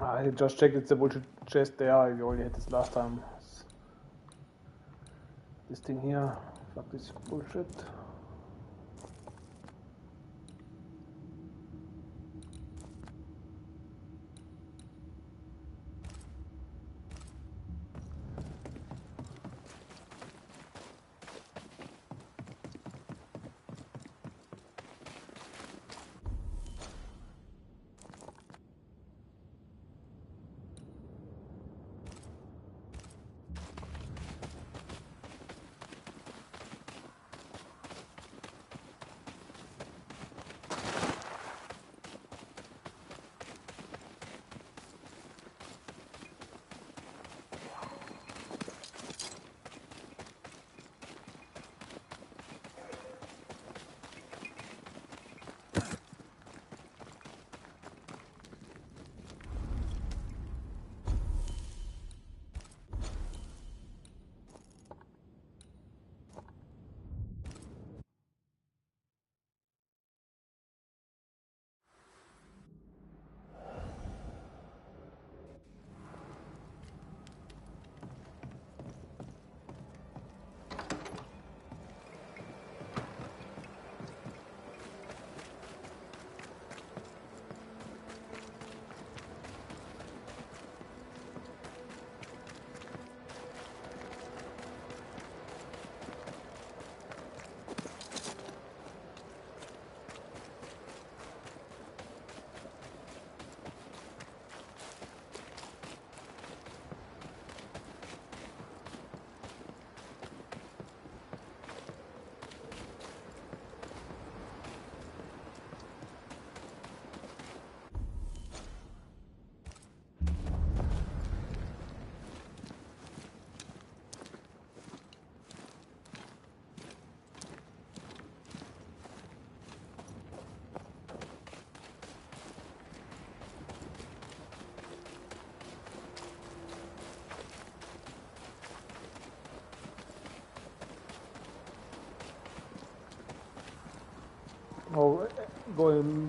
I just checked, it's a bullshit chest there. We already had this last time. This thing here. Fuck this bullshit.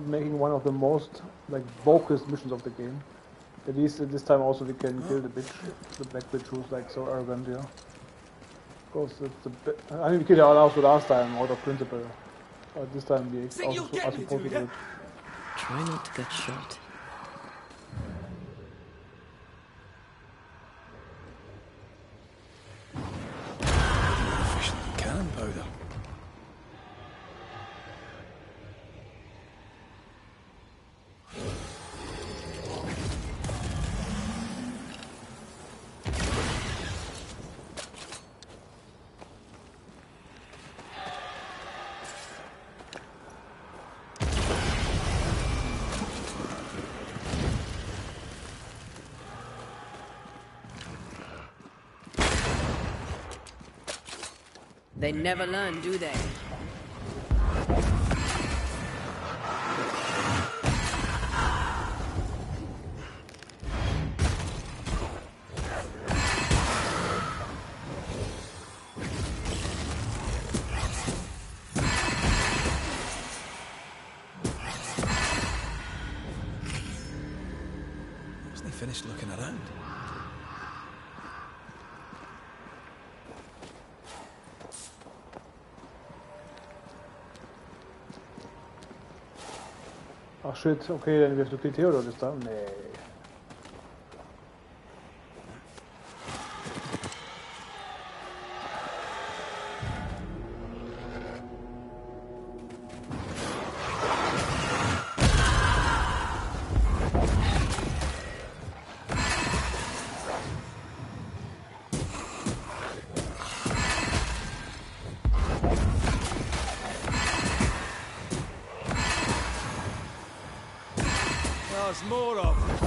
making one of the most like focused missions of the game. At least at this time also we can kill the bitch, the black bitch who's like so arrogant here. Of course, I mean we killed her also last time out of principle. But this time we also are supposed to do it. Try not to get shot. Efficient cannon powder. They never learn, do they? Hasn't he finished looking around? Oh shit, okay, then we have to kill Theodore this time? Nee. There's more of them.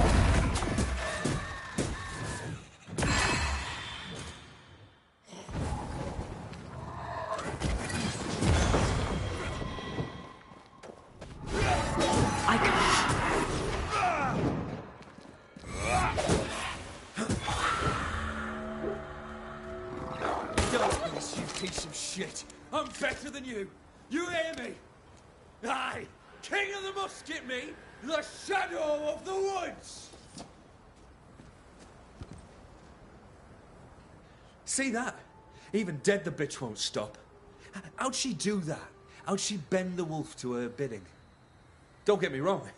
Don't miss, you piece of shit. I'm better than you. You hear me? Aye, king of the musket, me. The shadow of the woods! See that? Even dead the bitch won't stop. How'd she do that? How'd she bend the wolf to her bidding? Don't get me wrong.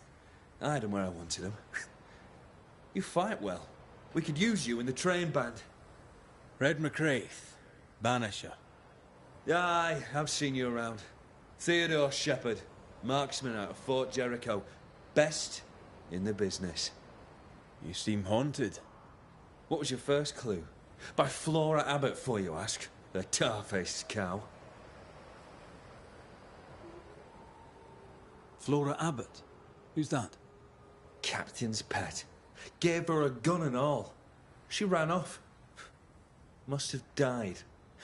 I had him where I wanted him. You fight well. We could use you in the train band. Red McCraith, Banisher. Aye, I've seen you around. Theodore Shepherd, marksman out of Fort Jericho. Best in the business. You seem haunted. What was your first clue? By Flora Abbott, for you ask. The tar-faced cow. Flora Abbott? Who's that? Captain's pet. Gave her a gun and all. She ran off. Must have died.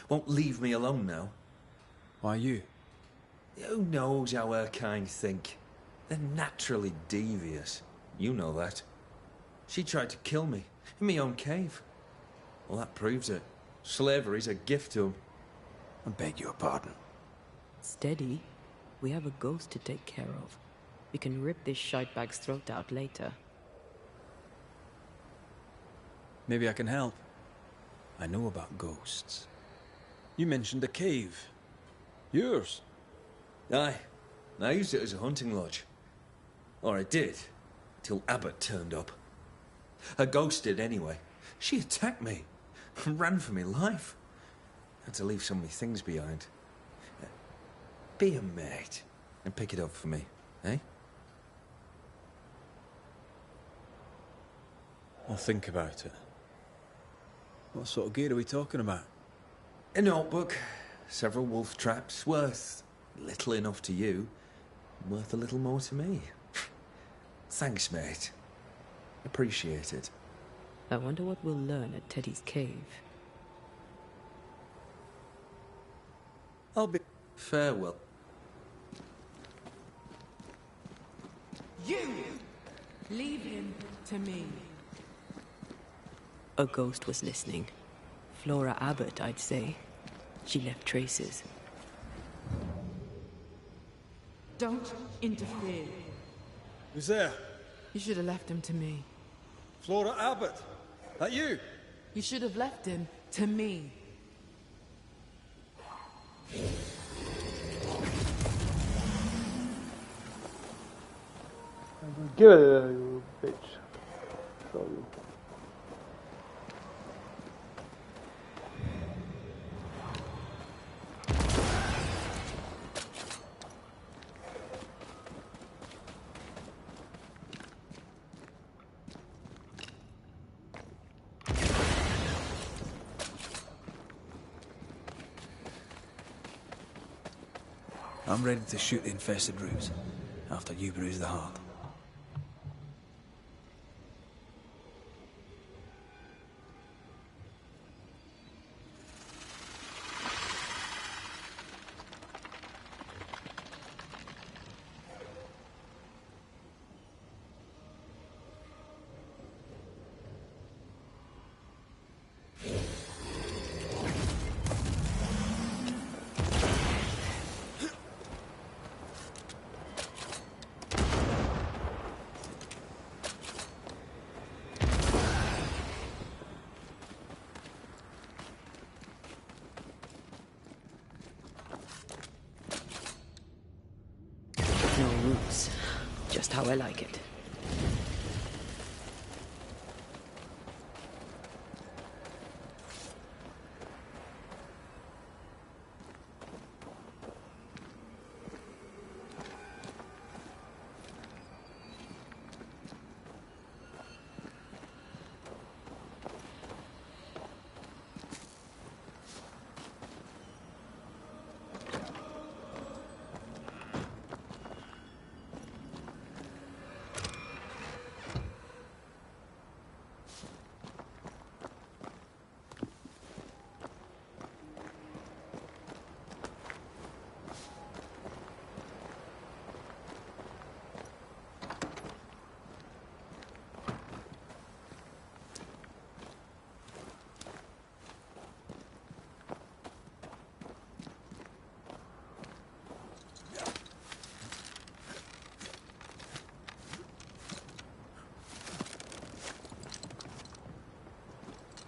Won't leave me alone now. Why you? Who knows how her kind think? They're naturally devious. You know that. She tried to kill me in my own cave. Well, that proves it. Slavery's a gift to 'em. I beg your pardon. Steady. We have a ghost to take care of. We can rip this shitebag's throat out later. Maybe I can help. I know about ghosts. You mentioned a cave. Yours? Aye. I used it as a hunting lodge. Or I did, till Abbott turned up. A ghost did anyway. She attacked me. Ran for me life. Had to leave so many things behind. Be a mate and pick it up for me, eh? I'll think about it. What sort of gear are we talking about? A notebook, several wolf traps, worth little enough to you, worth a little more to me. Thanks, mate. Appreciate it. I wonder what we'll learn at Teddy's cave. I'll be... Farewell. You! Leave him to me. A ghost was listening. Flora Abbott, I'd say. She left traces. Don't interfere. Who's there? You should have left him to me. Flora Abbott. That you? You should have left him to me. Give it, you bitch. Show you. I'm ready to shoot the infested roots after you bruise the heart. No roots. Just how I like it.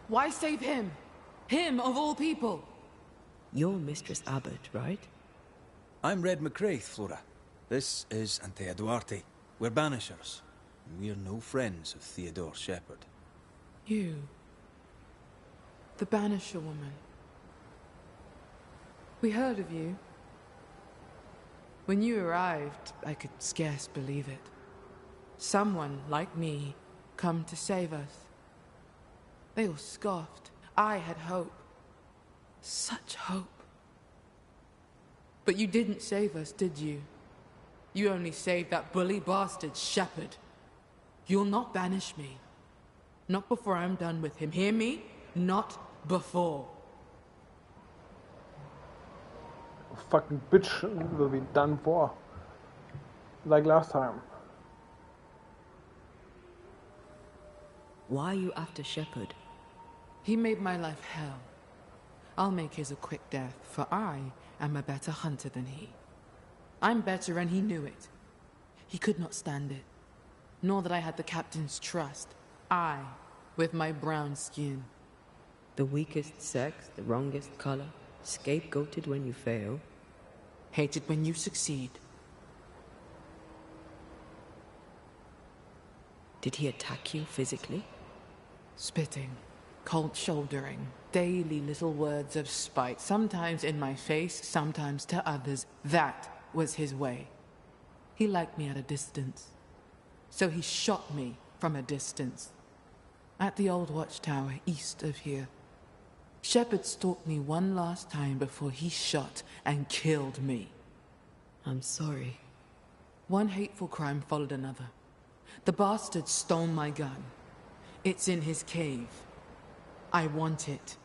Why save him? Him, of all people. You're Mistress Abbott, right? I'm Red McCraith, Flora. This is Antea Duarte. We're Banishers. We're no friends of Theodore Shepherd. You. The Banisher woman. We heard of you. When you arrived, I could scarce believe it. Someone like me come to save us. They all scoffed. I had hope. Such hope. But you didn't save us, did you? You only saved that bully bastard Shepherd. You'll not banish me. Not before I'm done with him. Hear me? Not before. Fucking bitch will be done for. Like last time. Why are you after Shepherd? He made my life hell. I'll make his a quick death, for I am a better hunter than he. I'm better and he knew it. He could not stand it. Nor that I had the captain's trust. I, with my brown skin. The weakest sex, the wrongest color, scapegoated when you fail. Hated when you succeed. Did he attack you physically? Spitting. Cold shouldering, daily little words of spite, sometimes in my face, sometimes to others. That was his way. He liked me at a distance. So he shot me from a distance. At the old watchtower east of here. Shepherd stalked me one last time before he shot and killed me. I'm sorry. One hateful crime followed another. The bastard stole my gun. It's in his cave. I want it.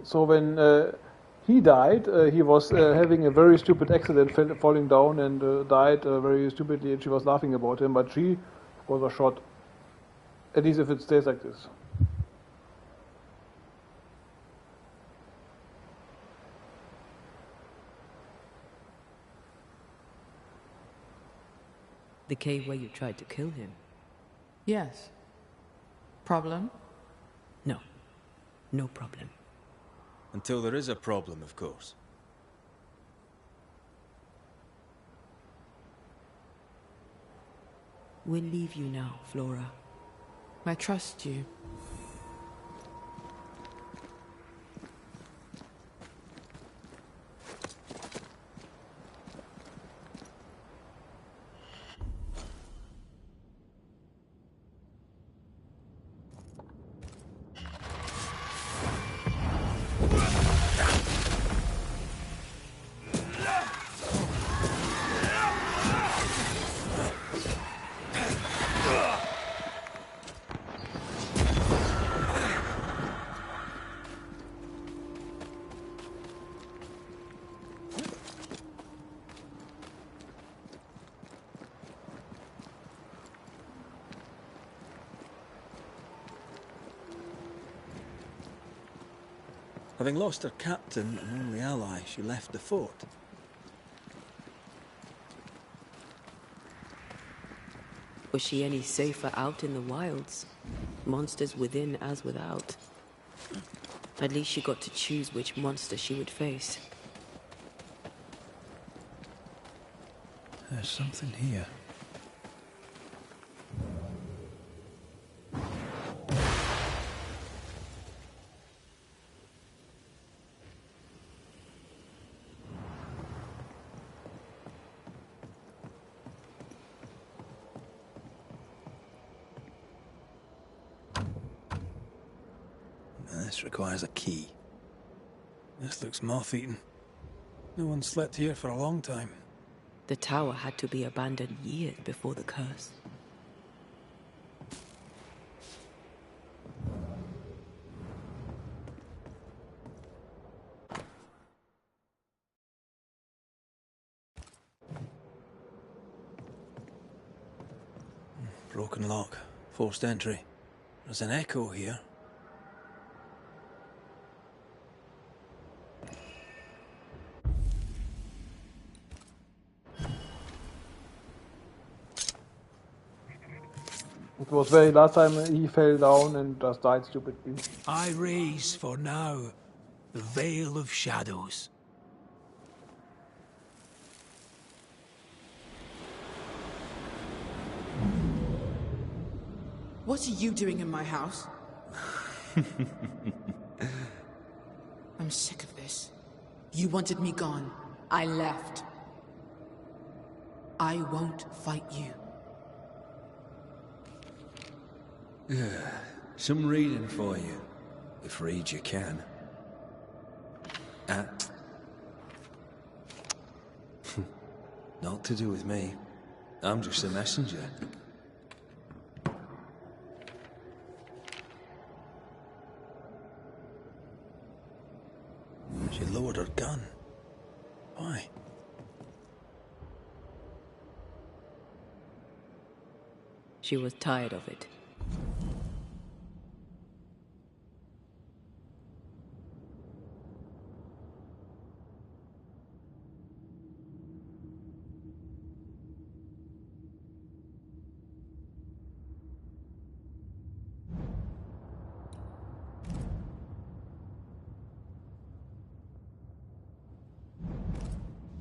So when he died, he was having a very stupid accident, falling down and died very stupidly, and she was laughing about him, but she, of course, was shot. At least if it stays like this. The cave where you tried to kill him? Yes. Problem? No. No problem. Until there is a problem, of course. We'll leave you now, Flora. I trust you. Having lost her captain and only ally, she left the fort. Was she any safer out in the wilds? Monsters within as without. At least she got to choose which monster she would face. There's something here. This requires a key. This looks moth-eaten. No one slept here for a long time. The tower had to be abandoned years before the curse. Broken lock. Forced entry. There's an echo here. It was very last time he fell down and just died stupidly. I raise for now the Veil of Shadows. What are you doing in my house? I'm sick of this. You wanted me gone. I left. I won't fight you. Some reading for you, if read you can. Not to do with me. I'm just a messenger. She lowered her gun. Why? She was tired of it.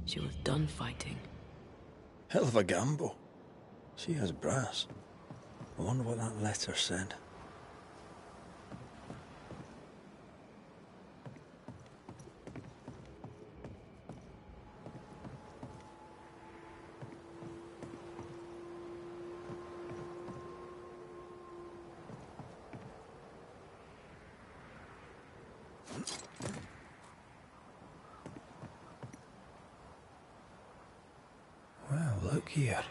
She was done fighting. Hell of a gamble. She has brass. I wonder what that letter said. Well, look here.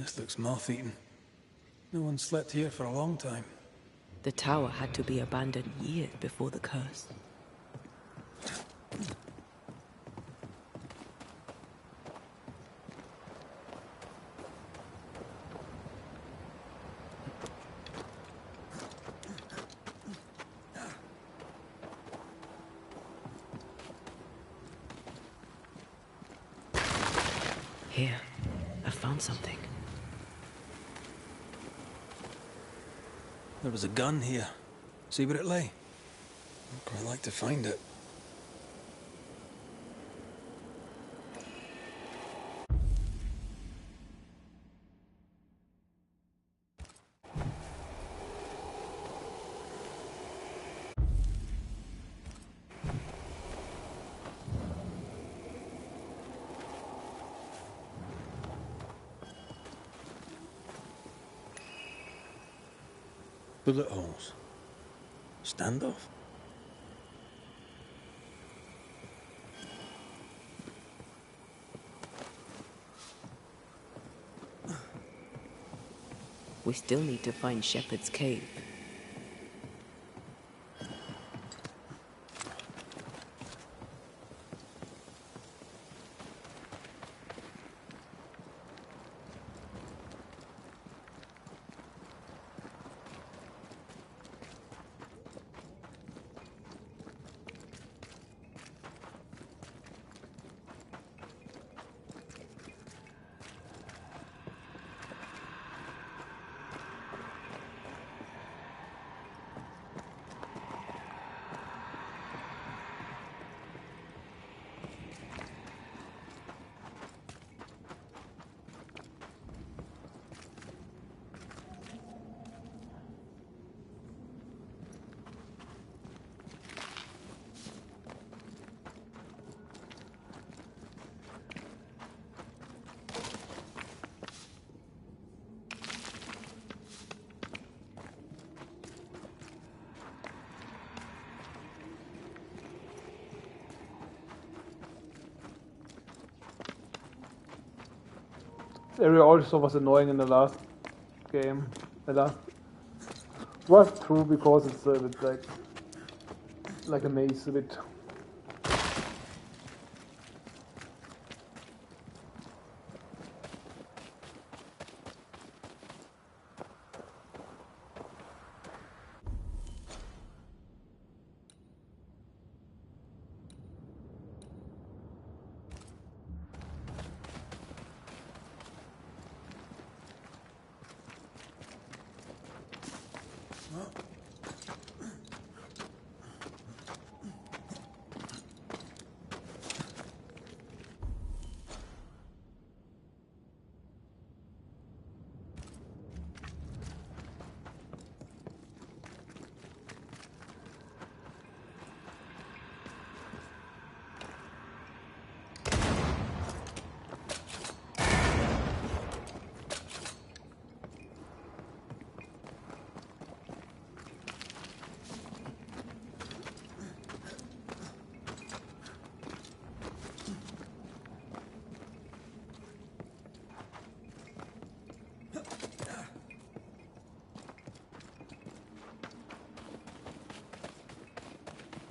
This looks moth-eaten. No one slept here for a long time. The tower had to be abandoned years before the curse. Here, I found something. There was a gun here. See where it lay? I'd quite like to find it. Bullet holes. Standoff? We still need to find Shepherd's Cave. This area also was annoying in the last game. The last was true because it's a bit like a maze a bit.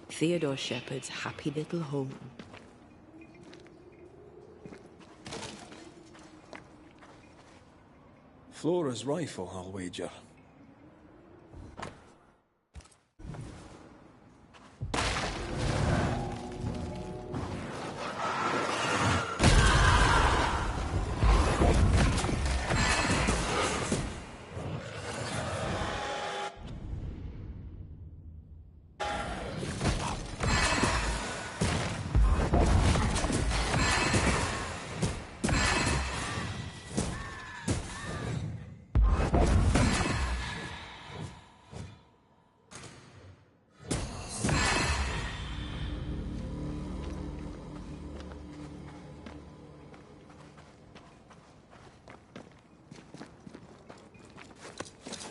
Theodore Shepherd's happy little home. Flora's rifle, I'll wager.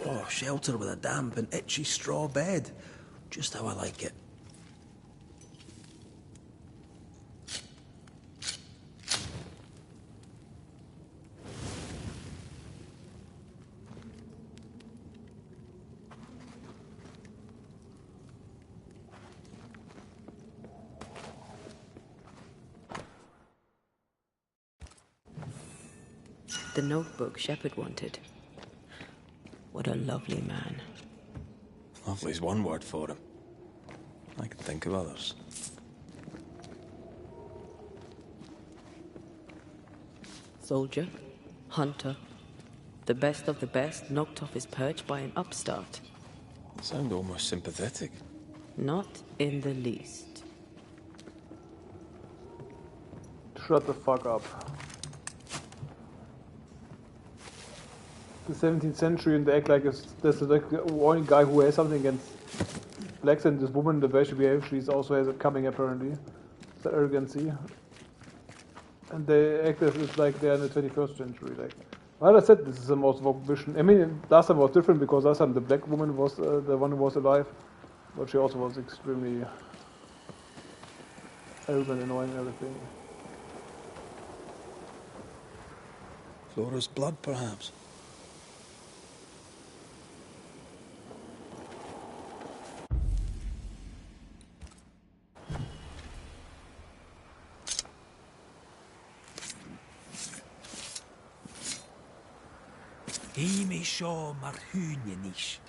Oh, shelter with a damp and itchy straw bed. Just how I like it. The notebook Shepard wanted. What a lovely man. Lovely's one word for him. I can think of others. Soldier, hunter, the best of the best, knocked off his perch by an upstart. You sound almost sympathetic. Not in the least. Shut the fuck up. The 17th century, and they act like that's like the only guy who has something against blacks, and this woman, the way she behaves, she also has it coming apparently. The arrogancy. And they act as it's like they're in the 21st century. Like, well, I said this is the most vogue mission. I mean, last time was different because last time the black woman was the one who was alive, but she also was extremely arrogant, annoying, and everything. Flora's blood, perhaps. Imi seo mar húne níos.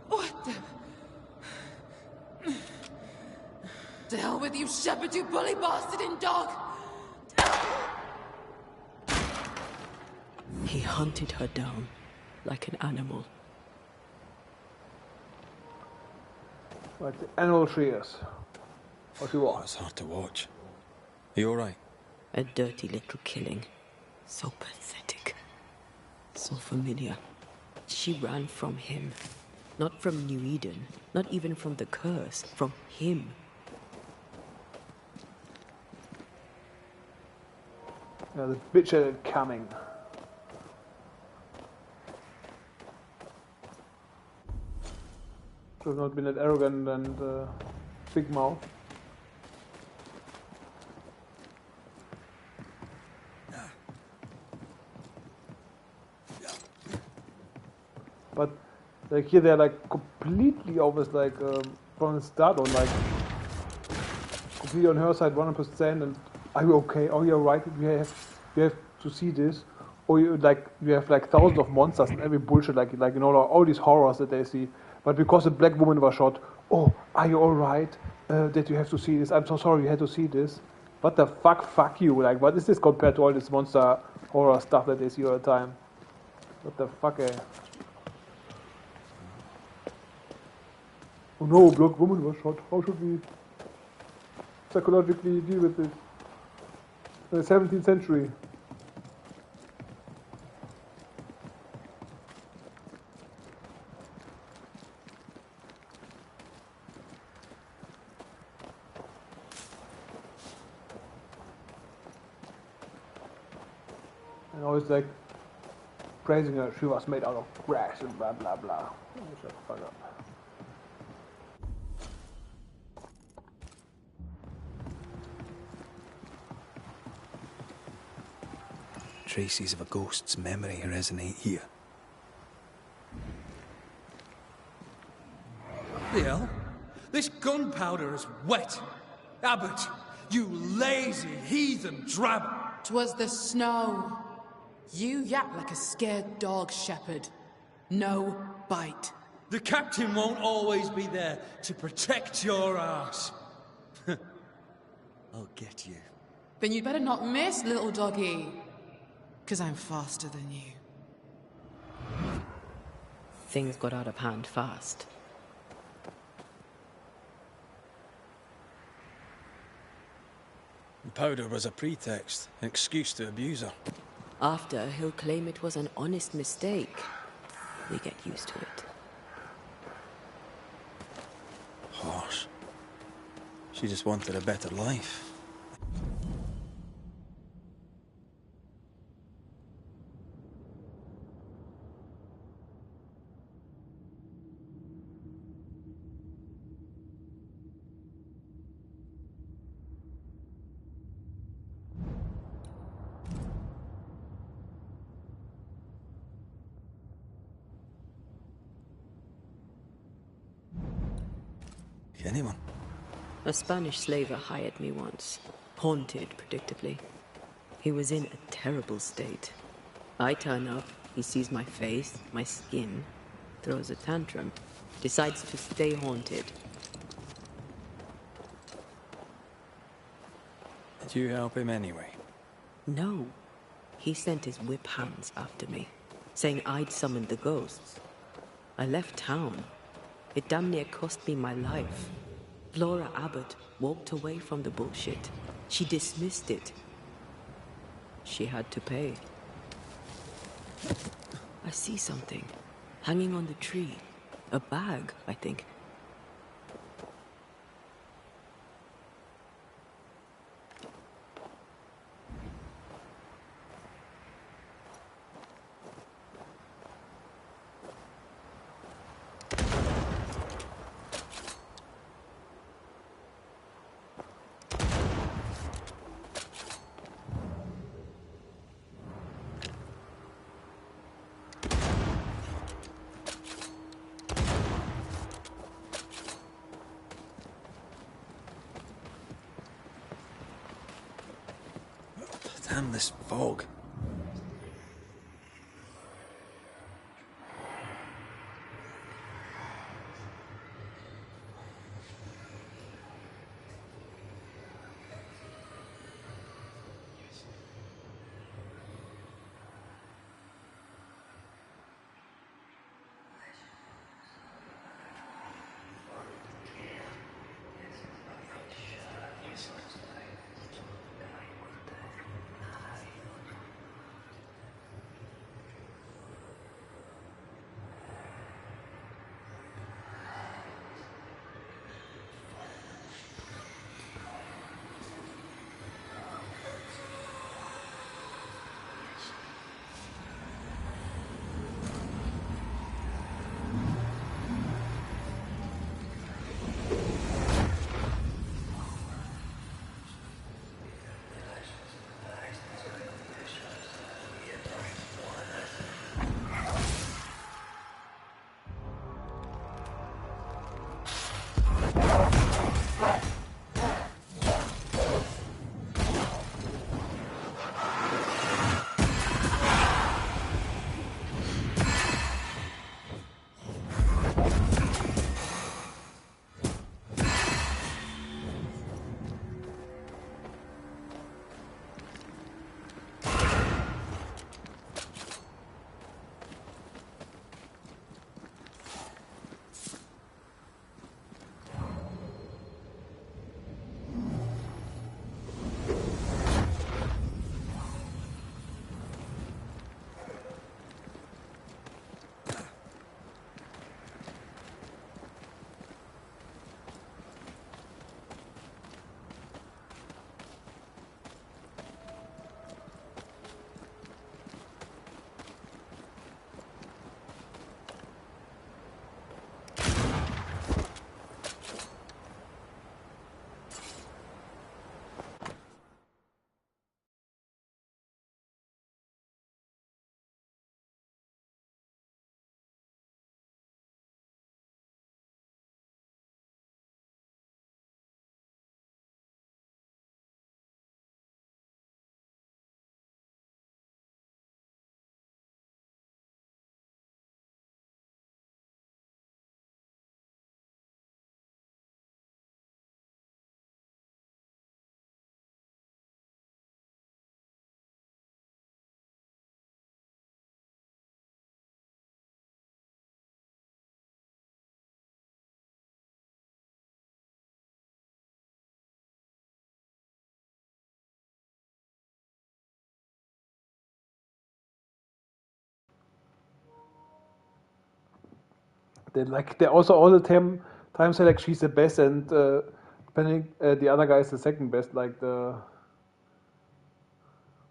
What the? To hell with you, Shepard, you bully bastard and dog! He hunted her down like an animal. Like the animal she is. What you Oh, want? it's hard to watch. Are you alright? A dirty little killing. So pathetic. So familiar. She ran from him. Not from New Eden. Not even from the curse. From him. Yeah, the bitch had it coming. Should have not been that arrogant and big mouth. But like here they're like completely almost like from the start on like completely on her side 100%. And are you okay? Oh, you're right. We have to see this. Or you have like thousands of monsters and every bullshit like you know all these horrors that they see. But because a black woman was shot, oh, are you all right? That you have to see this? I'm so sorry you had to see this. What the fuck? Fuck you! Like, what is this compared to all this monster horror stuff that they see all the time? What the fuck, eh? Oh no, a black woman was shot. How should we psychologically deal with this? In the 17th century. And always like praising her, she was made out of grass and blah blah blah. Shut the fuck up. Traces of a ghost's memory resonate here. The hell? This gunpowder is wet. Abbott, you lazy heathen drab. 'Twas the snow. You yap like a scared dog, Shepard. No bite. The captain won't always be there to protect your ass. I'll get you. Then you'd better not miss, little doggy. 'Cause I'm faster than you. Things got out of hand fast. The powder was a pretext, an excuse to abuse her. After, he'll claim it was an honest mistake. We get used to it. Harsh. She just wanted a better life. anyone. A Spanish slaver hired me once. Haunted, predictably. He was in a terrible state. I turn up, he sees my face, my skin, throws a tantrum, decides to stay haunted. Did you help him anyway? No. He sent his whip hands after me, saying I'd summoned the ghosts. I left town. It damn near cost me my life. Flora Abbott walked away from the bullshit. She dismissed it. She had to pay. I see something. Hanging on the tree. A bag, I think. Damn this fog. They also all the time say like she's the best and depending the other guy is the second best, like the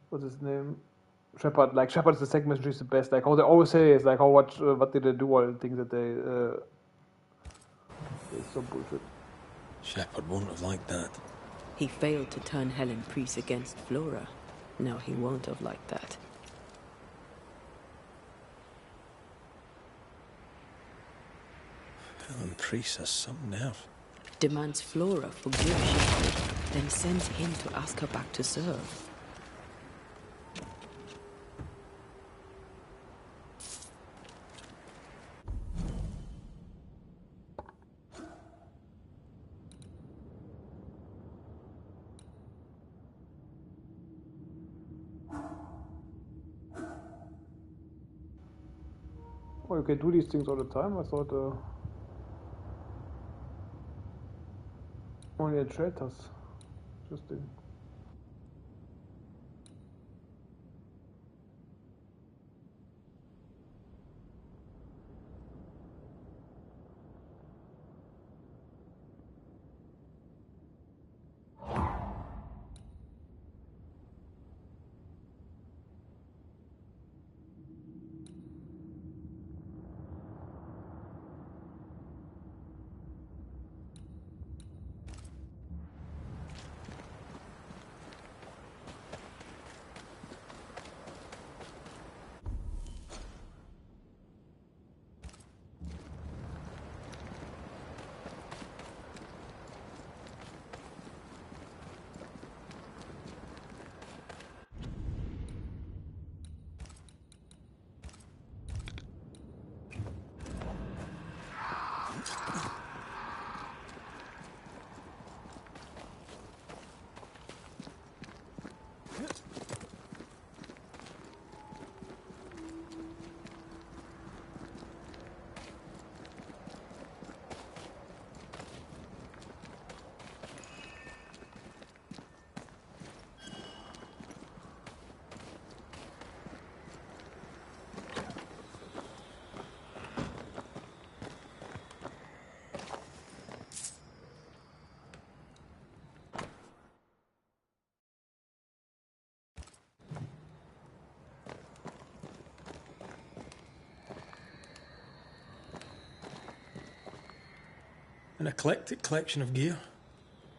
what's his name? Shepard. Like Shepard is the second best, she's the best. Like how they always say is like how what did they do, all the things that they it's so bullshit. Shepard wouldn't have liked that. He failed to turn Helen Priest against Flora. Now he won't have liked that. Helen Priest has some nerve. demands Flora forgive Shepard, then sends him to ask her back to serve. Oh, you can do these things all the time? I thought only at shelters. Interesting. An eclectic collection of gear.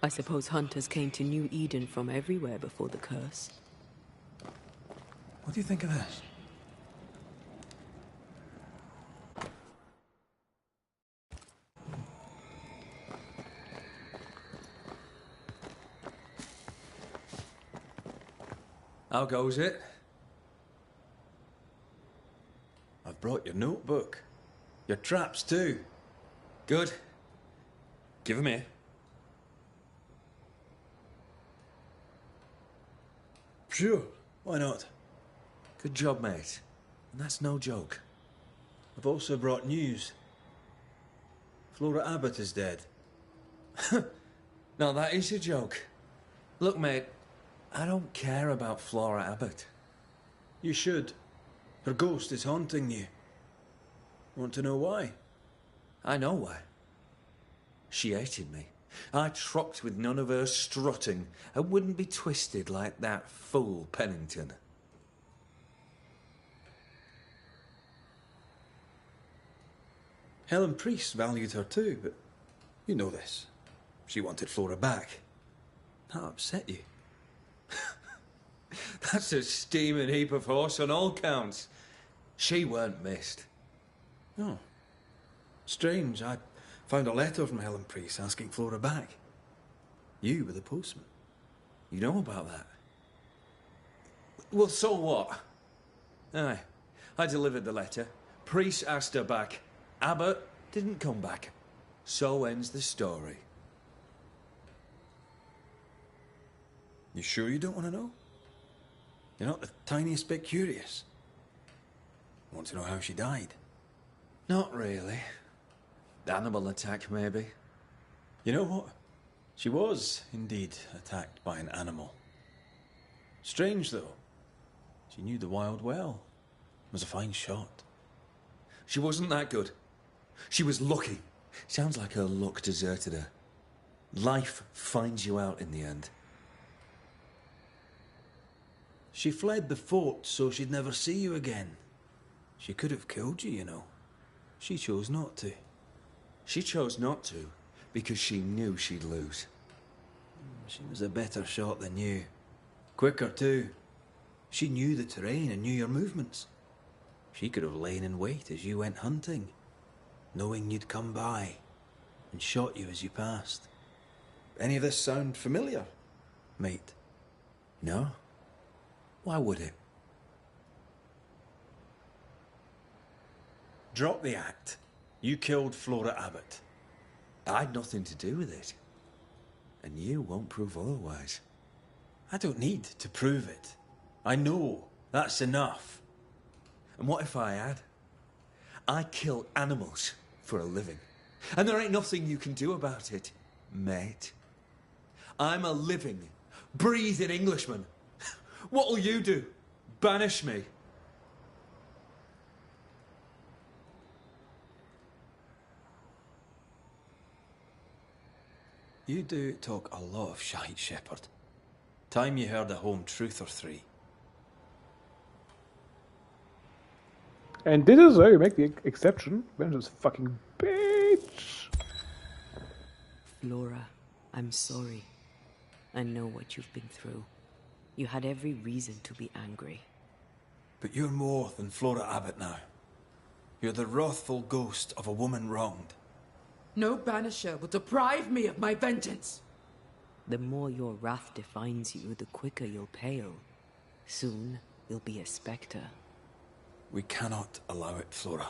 I suppose hunters came to New Eden from everywhere before the curse. What do you think of this? How goes it? I've brought your notebook. Your traps too. Good. Give 'em here. Sure, why not? Good job, mate. And that's no joke. I've also brought news. Flora Abbott is dead. No, that is a joke. Look, mate, I don't care about Flora Abbott. You should. Her ghost is haunting you. Want to know why? I know why. She hated me. I trocked with none of her strutting. I wouldn't be twisted like that fool Pennington. Helen Priest valued her too, but you know this. She wanted Flora back. That upset you. That's a steaming heap of horse on all counts. She weren't missed. Oh. Strange. I found a letter from Helen Priest asking Flora back. You were the postman. You know about that? Well, so what? Aye. I delivered the letter. Priest asked her back. Abbott didn't come back. So ends the story. You sure you don't want to know? You're not the tiniest bit curious. Want to know how she died? Not really. Animal attack, maybe. You know what? She was indeed attacked by an animal. Strange, though. She knew the wild well. Was a fine shot. She wasn't that good. She was lucky. Sounds like her luck deserted her. Life finds you out in the end. She fled the fort so she'd never see you again. She could have killed you, you know. She chose not to. She chose not to because she knew she'd lose. She was a better shot than you. Quicker, too. She knew the terrain and knew your movements. She could have lain in wait as you went hunting, knowing you'd come by, and shot you as you passed. Any of this sound familiar, mate? No? Why would it? Drop the act. You killed Flora Abbott. I had nothing to do with it. And you won't prove otherwise. I don't need to prove it. I know. That's enough. And what if I had? I kill animals for a living. And there ain't nothing you can do about it, mate. I'm a living, breathing Englishman. What'll you do? Banish me? You do talk a lot of shite, Shepherd. Time you heard a home truth or three. And this is where you make the exception. Banishers fucking bitch. Flora, I'm sorry. I know what you've been through. You had every reason to be angry. But you're more than Flora Abbott now. You're the wrathful ghost of a woman wronged. No banisher will deprive me of my vengeance. The more your wrath defines you, the quicker you'll pale. Soon, you'll be a spectre. We cannot allow it, Flora.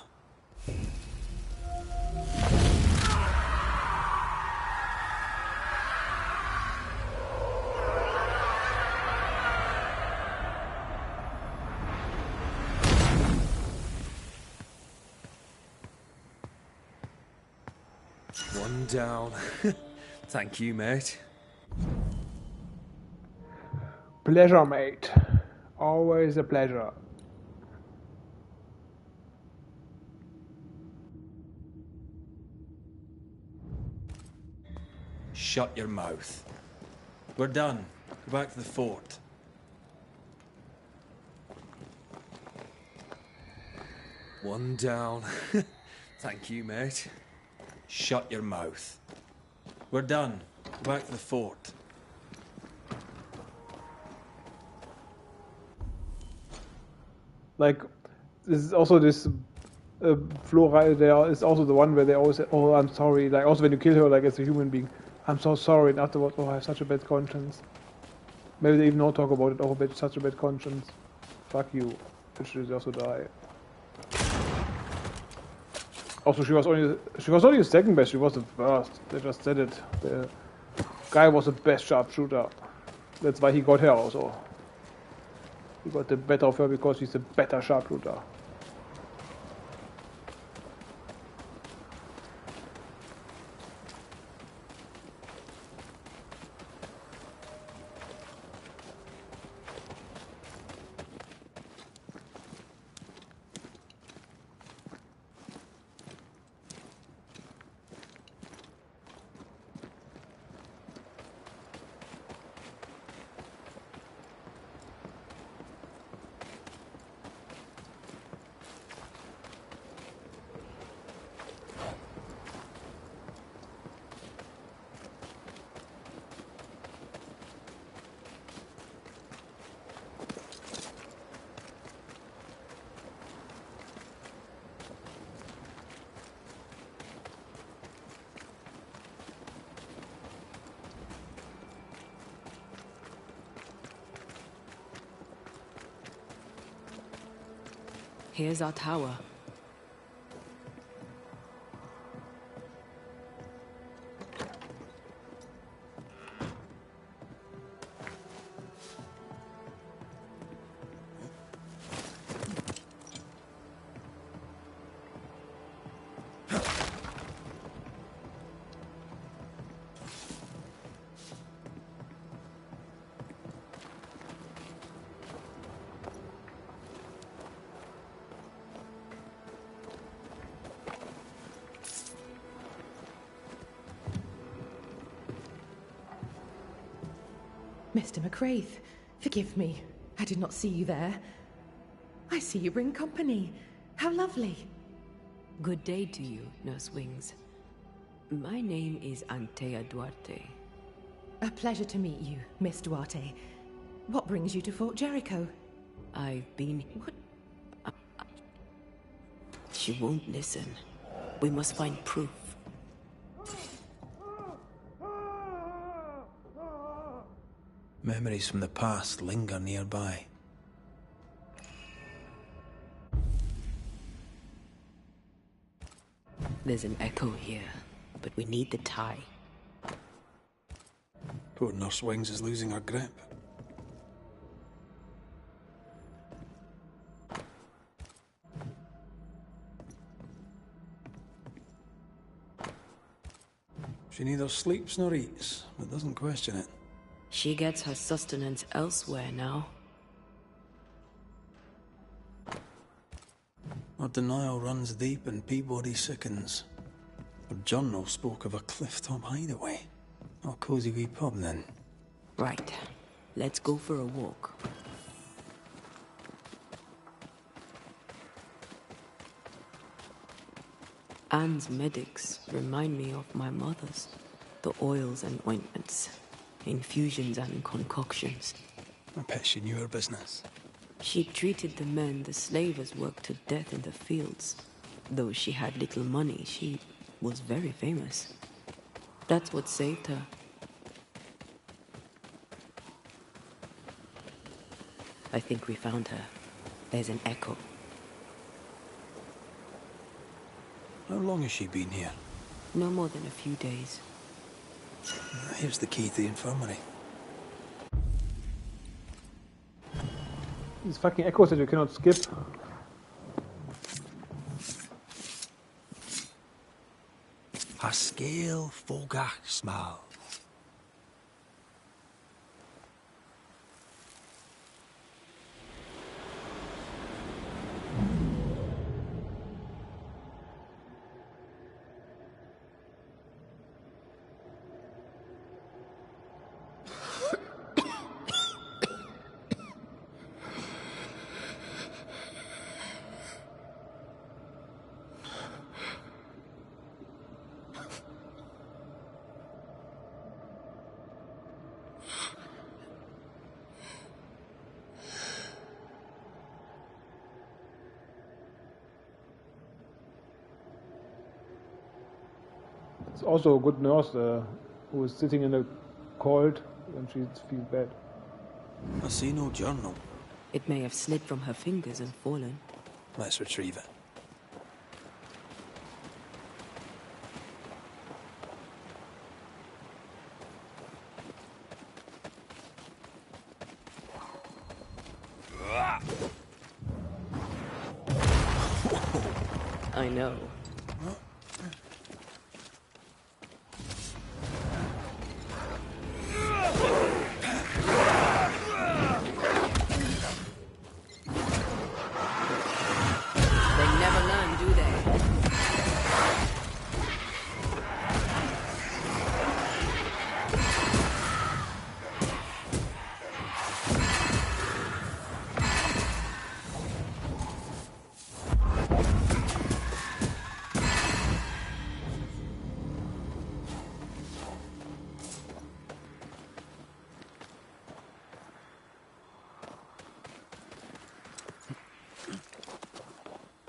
One down. Thank you, mate. Pleasure, mate. Always a pleasure. Shut your mouth. We're done. Go back to the fort. One down. Thank you, mate. Shut your mouth. We're done. Go back to the fort. Like, this is also this Flora. There is also the one where they always say, "Oh, I'm sorry." Like, also when you kill her, like as a human being, I'm so sorry. And afterwards, oh, I have such a bad conscience. Maybe they even not talk about it. Oh, but such a bad conscience. Fuck you. It should also die. Also, she was only the second best. She was the first. They just said it. The guy was the best sharpshooter. That's why he got her also. He got the better of her because he's a better sharpshooter. Here's our tower. Mr. McCraith, forgive me. I did not see you there. I see you bring company. How lovely. Good day to you, Nurse Wings. My name is Antea Duarte. A pleasure to meet you, Miss Duarte. What brings you to Fort Jericho? I've been... What? She won't listen. We must find proof. Memories from the past linger nearby. There's an echo here, but we need the tie. Poor Nurse Wings is losing her grip. She neither sleeps nor eats, but doesn't question it. She gets her sustenance elsewhere now. Her denial runs deep and Peabody sickens. Her journal spoke of a clifftop hideaway. A cozy wee pub, then. Right. Let's go for a walk. Anne's medics remind me of my mother's. The oils and ointments, infusions and concoctions. I bet she knew her business. She treated the men the slavers worked to death in the fields. Though she had little money, she was very famous. That's what saved her. I think we found her. There's an echo. How long has she been here? No more than a few days. Here's the key to the infirmary. These fucking echoes that you cannot skip. A scale fogach small. It's also a good nurse who is sitting in the cold when she feels bad. I see no journal. It may have slid from her fingers and fallen. Let's retrieve it. I know.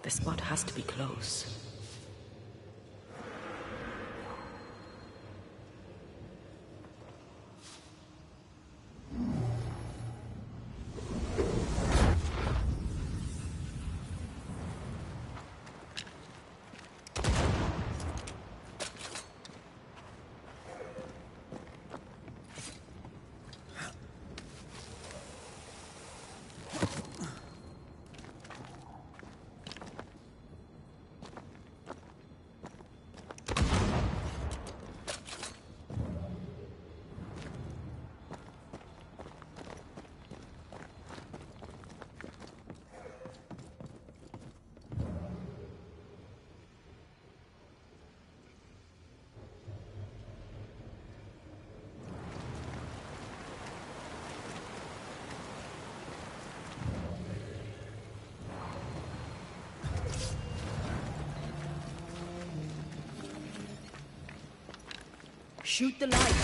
The spot has to be close. Shoot the light.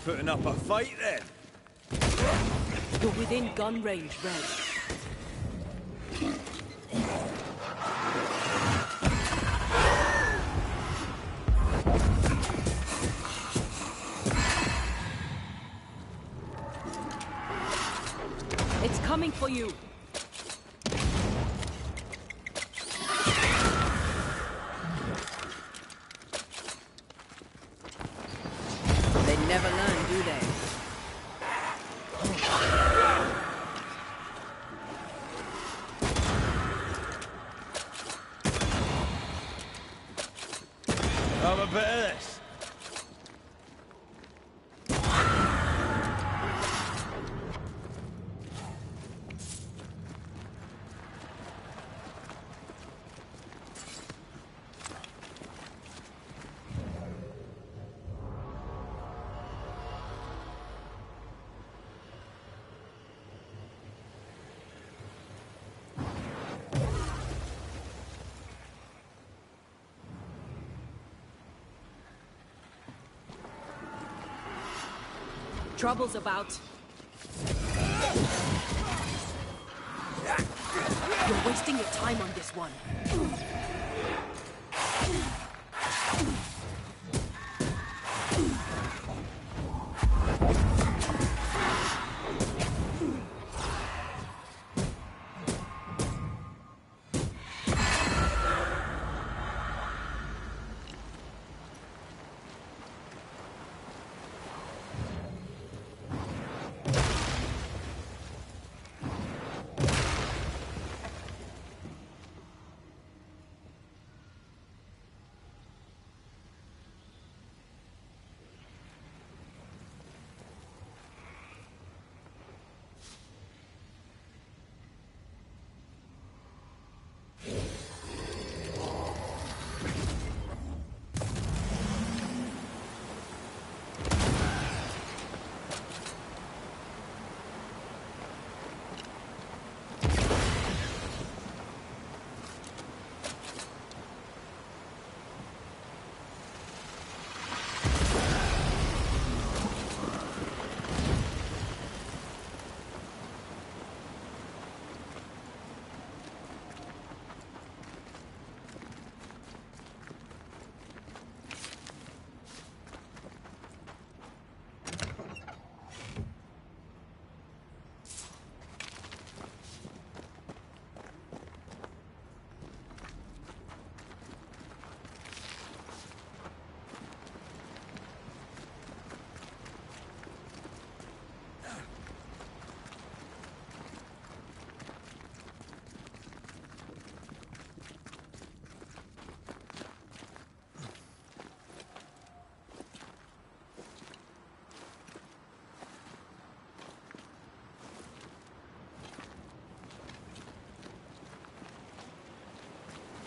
Putting up a fight then. You're within gun range, Red. It's coming for you. They never learn, do they? Have a bit of this. Trouble's about. You're wasting your time on this one.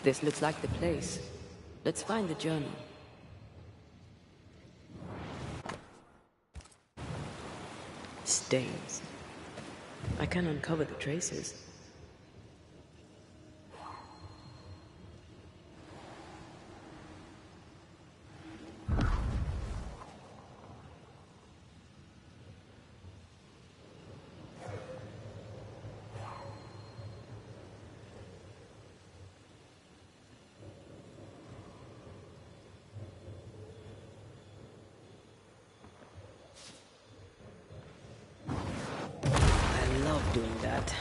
This looks like the place. Let's find the journal. Stains. I can uncover the traces. Doing that.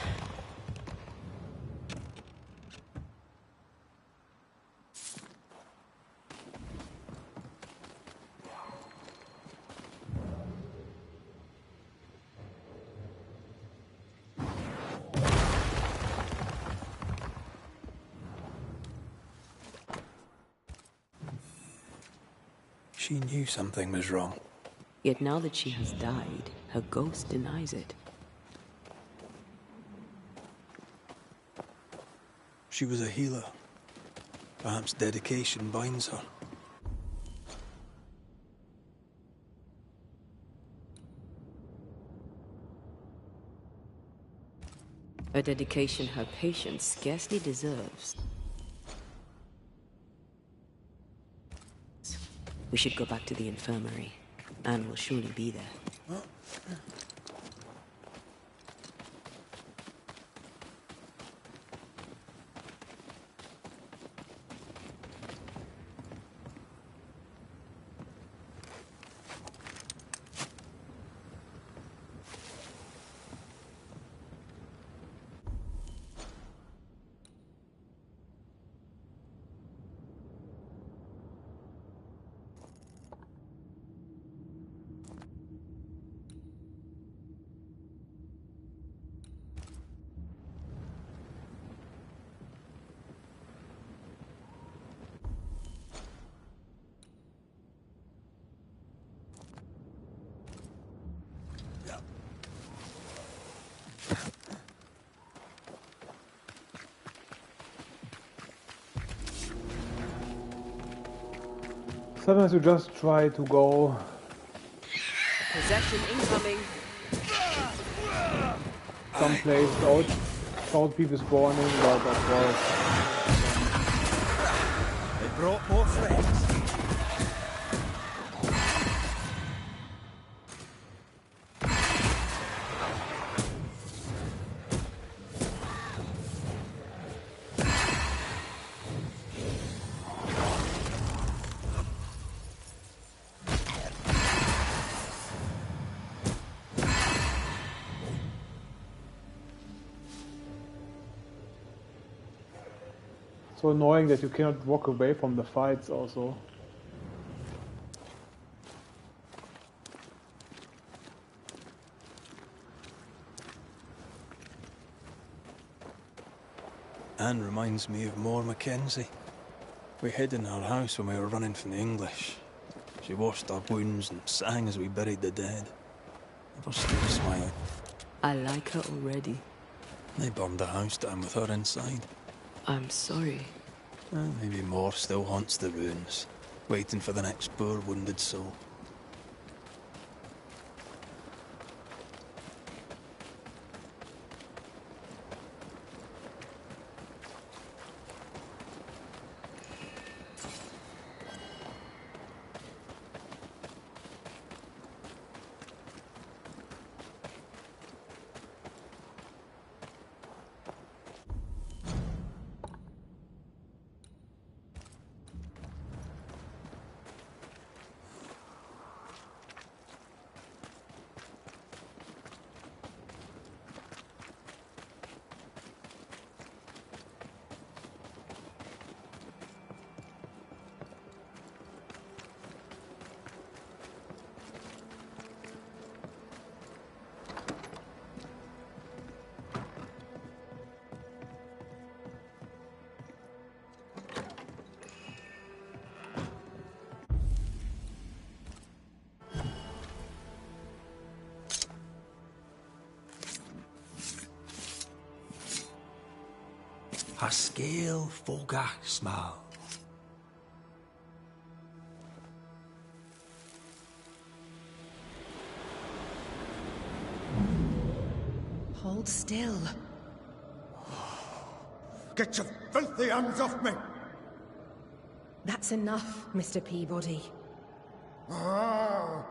She knew something was wrong. Yet now that she has died, her ghost denies it. She was a healer. Perhaps dedication binds her. A dedication her patience scarcely deserves. We should go back to the infirmary. Anne will surely be there. Sometimes you just try to go Possession incoming. someplace without people spawning, but of course. They brought more friends. So annoying that you cannot walk away from the fights also. Anne reminds me of Moore Mackenzie. We hid in her house when we were running from the English. She washed our wounds and sang as we buried the dead. Never stopped smiling. I like her already. They burned the house down with her inside. I'm sorry. Well, maybe Moore still haunts the ruins, waiting for the next poor wounded soul. A scale fogach small. Hold still. Get your filthy hands off me! That's enough, Mr. Peabody. Ah.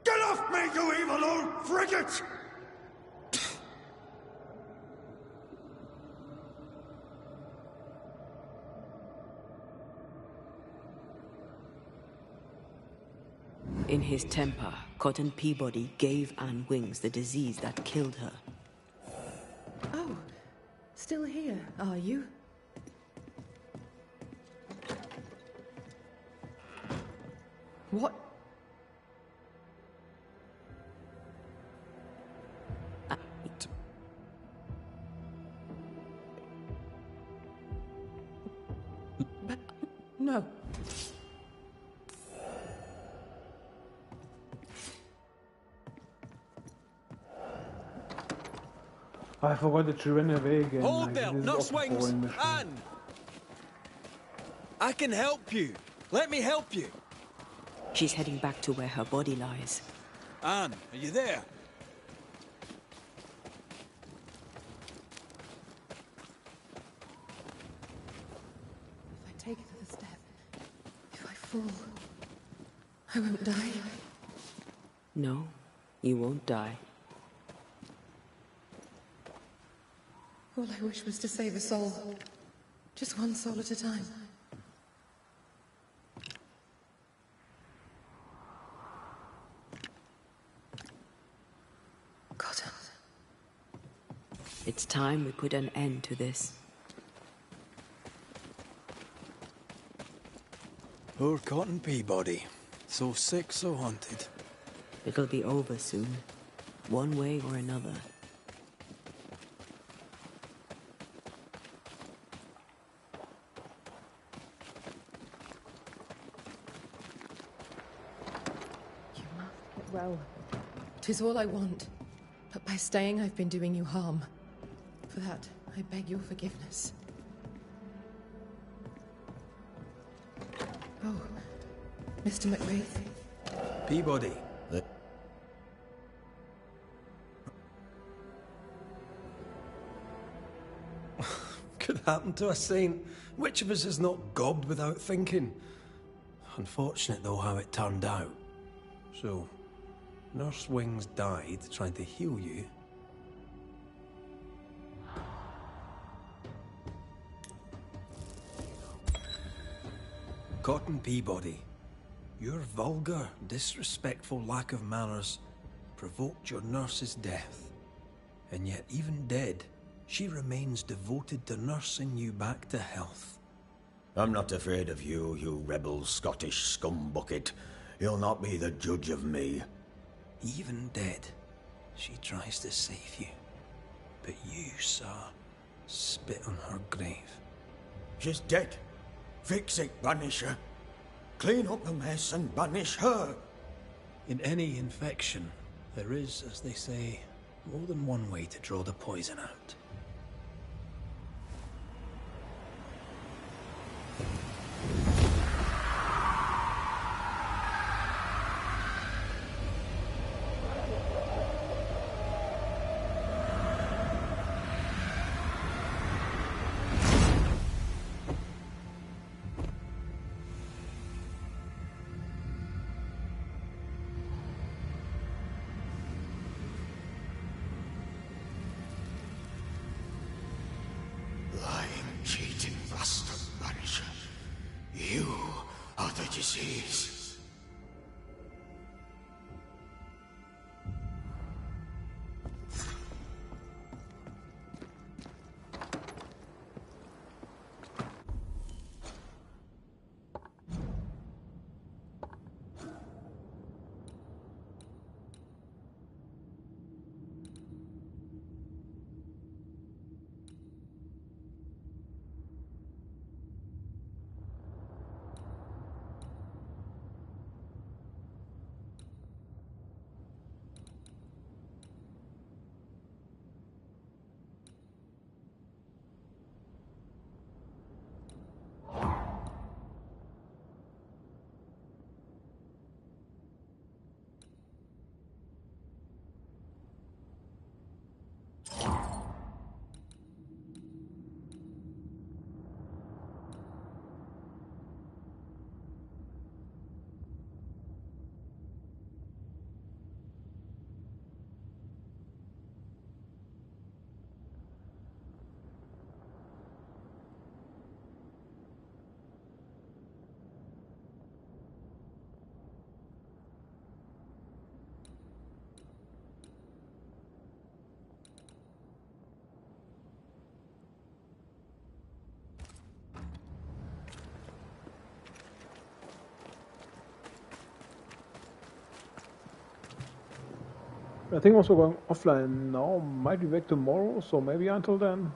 Get off me, you evil old frigate! In his temper, Cotton Peabody gave Anne Wings the disease that killed her. Oh, still here, are you? What? But no. I forgot that she ran away again. Hold there, this is not also a swings! boring mission. Anne! I can help you. Let me help you. She's heading back to where her body lies. Anne, are you there? If I take another step, if I fall, I won't die. No, you won't die. All I wish was to save a soul. Just one soul at a time. Cotton. It's time we put an end to this. Poor Cotton Peabody. So sick, so haunted. It'll be over soon, one way or another. You must get well. 'Tis all I want. But by staying, I've been doing you harm. For that, I beg your forgiveness. Oh, Mr. McWraith. Peabody. Could happen to a saint. Which of us is not gobbed without thinking? Unfortunate, though, how it turned out. So, Nurse Wings died trying to heal you. Cotton Peabody, your vulgar, disrespectful lack of manners provoked your nurse's death. And yet, even dead, she remains devoted to nursing you back to health. I'm not afraid of you, you rebel Scottish scumbucket. You'll not be the judge of me. Even dead, she tries to save you. But you, sir, spit on her grave. She's dead. Fix it, Banisher. Clean up the mess and banish her. In any infection, there is, as they say, more than one way to draw the poison out. Cheating bastard, Banisher. You are the disease. I think I'm also going offline now. Might be back tomorrow, so maybe until then.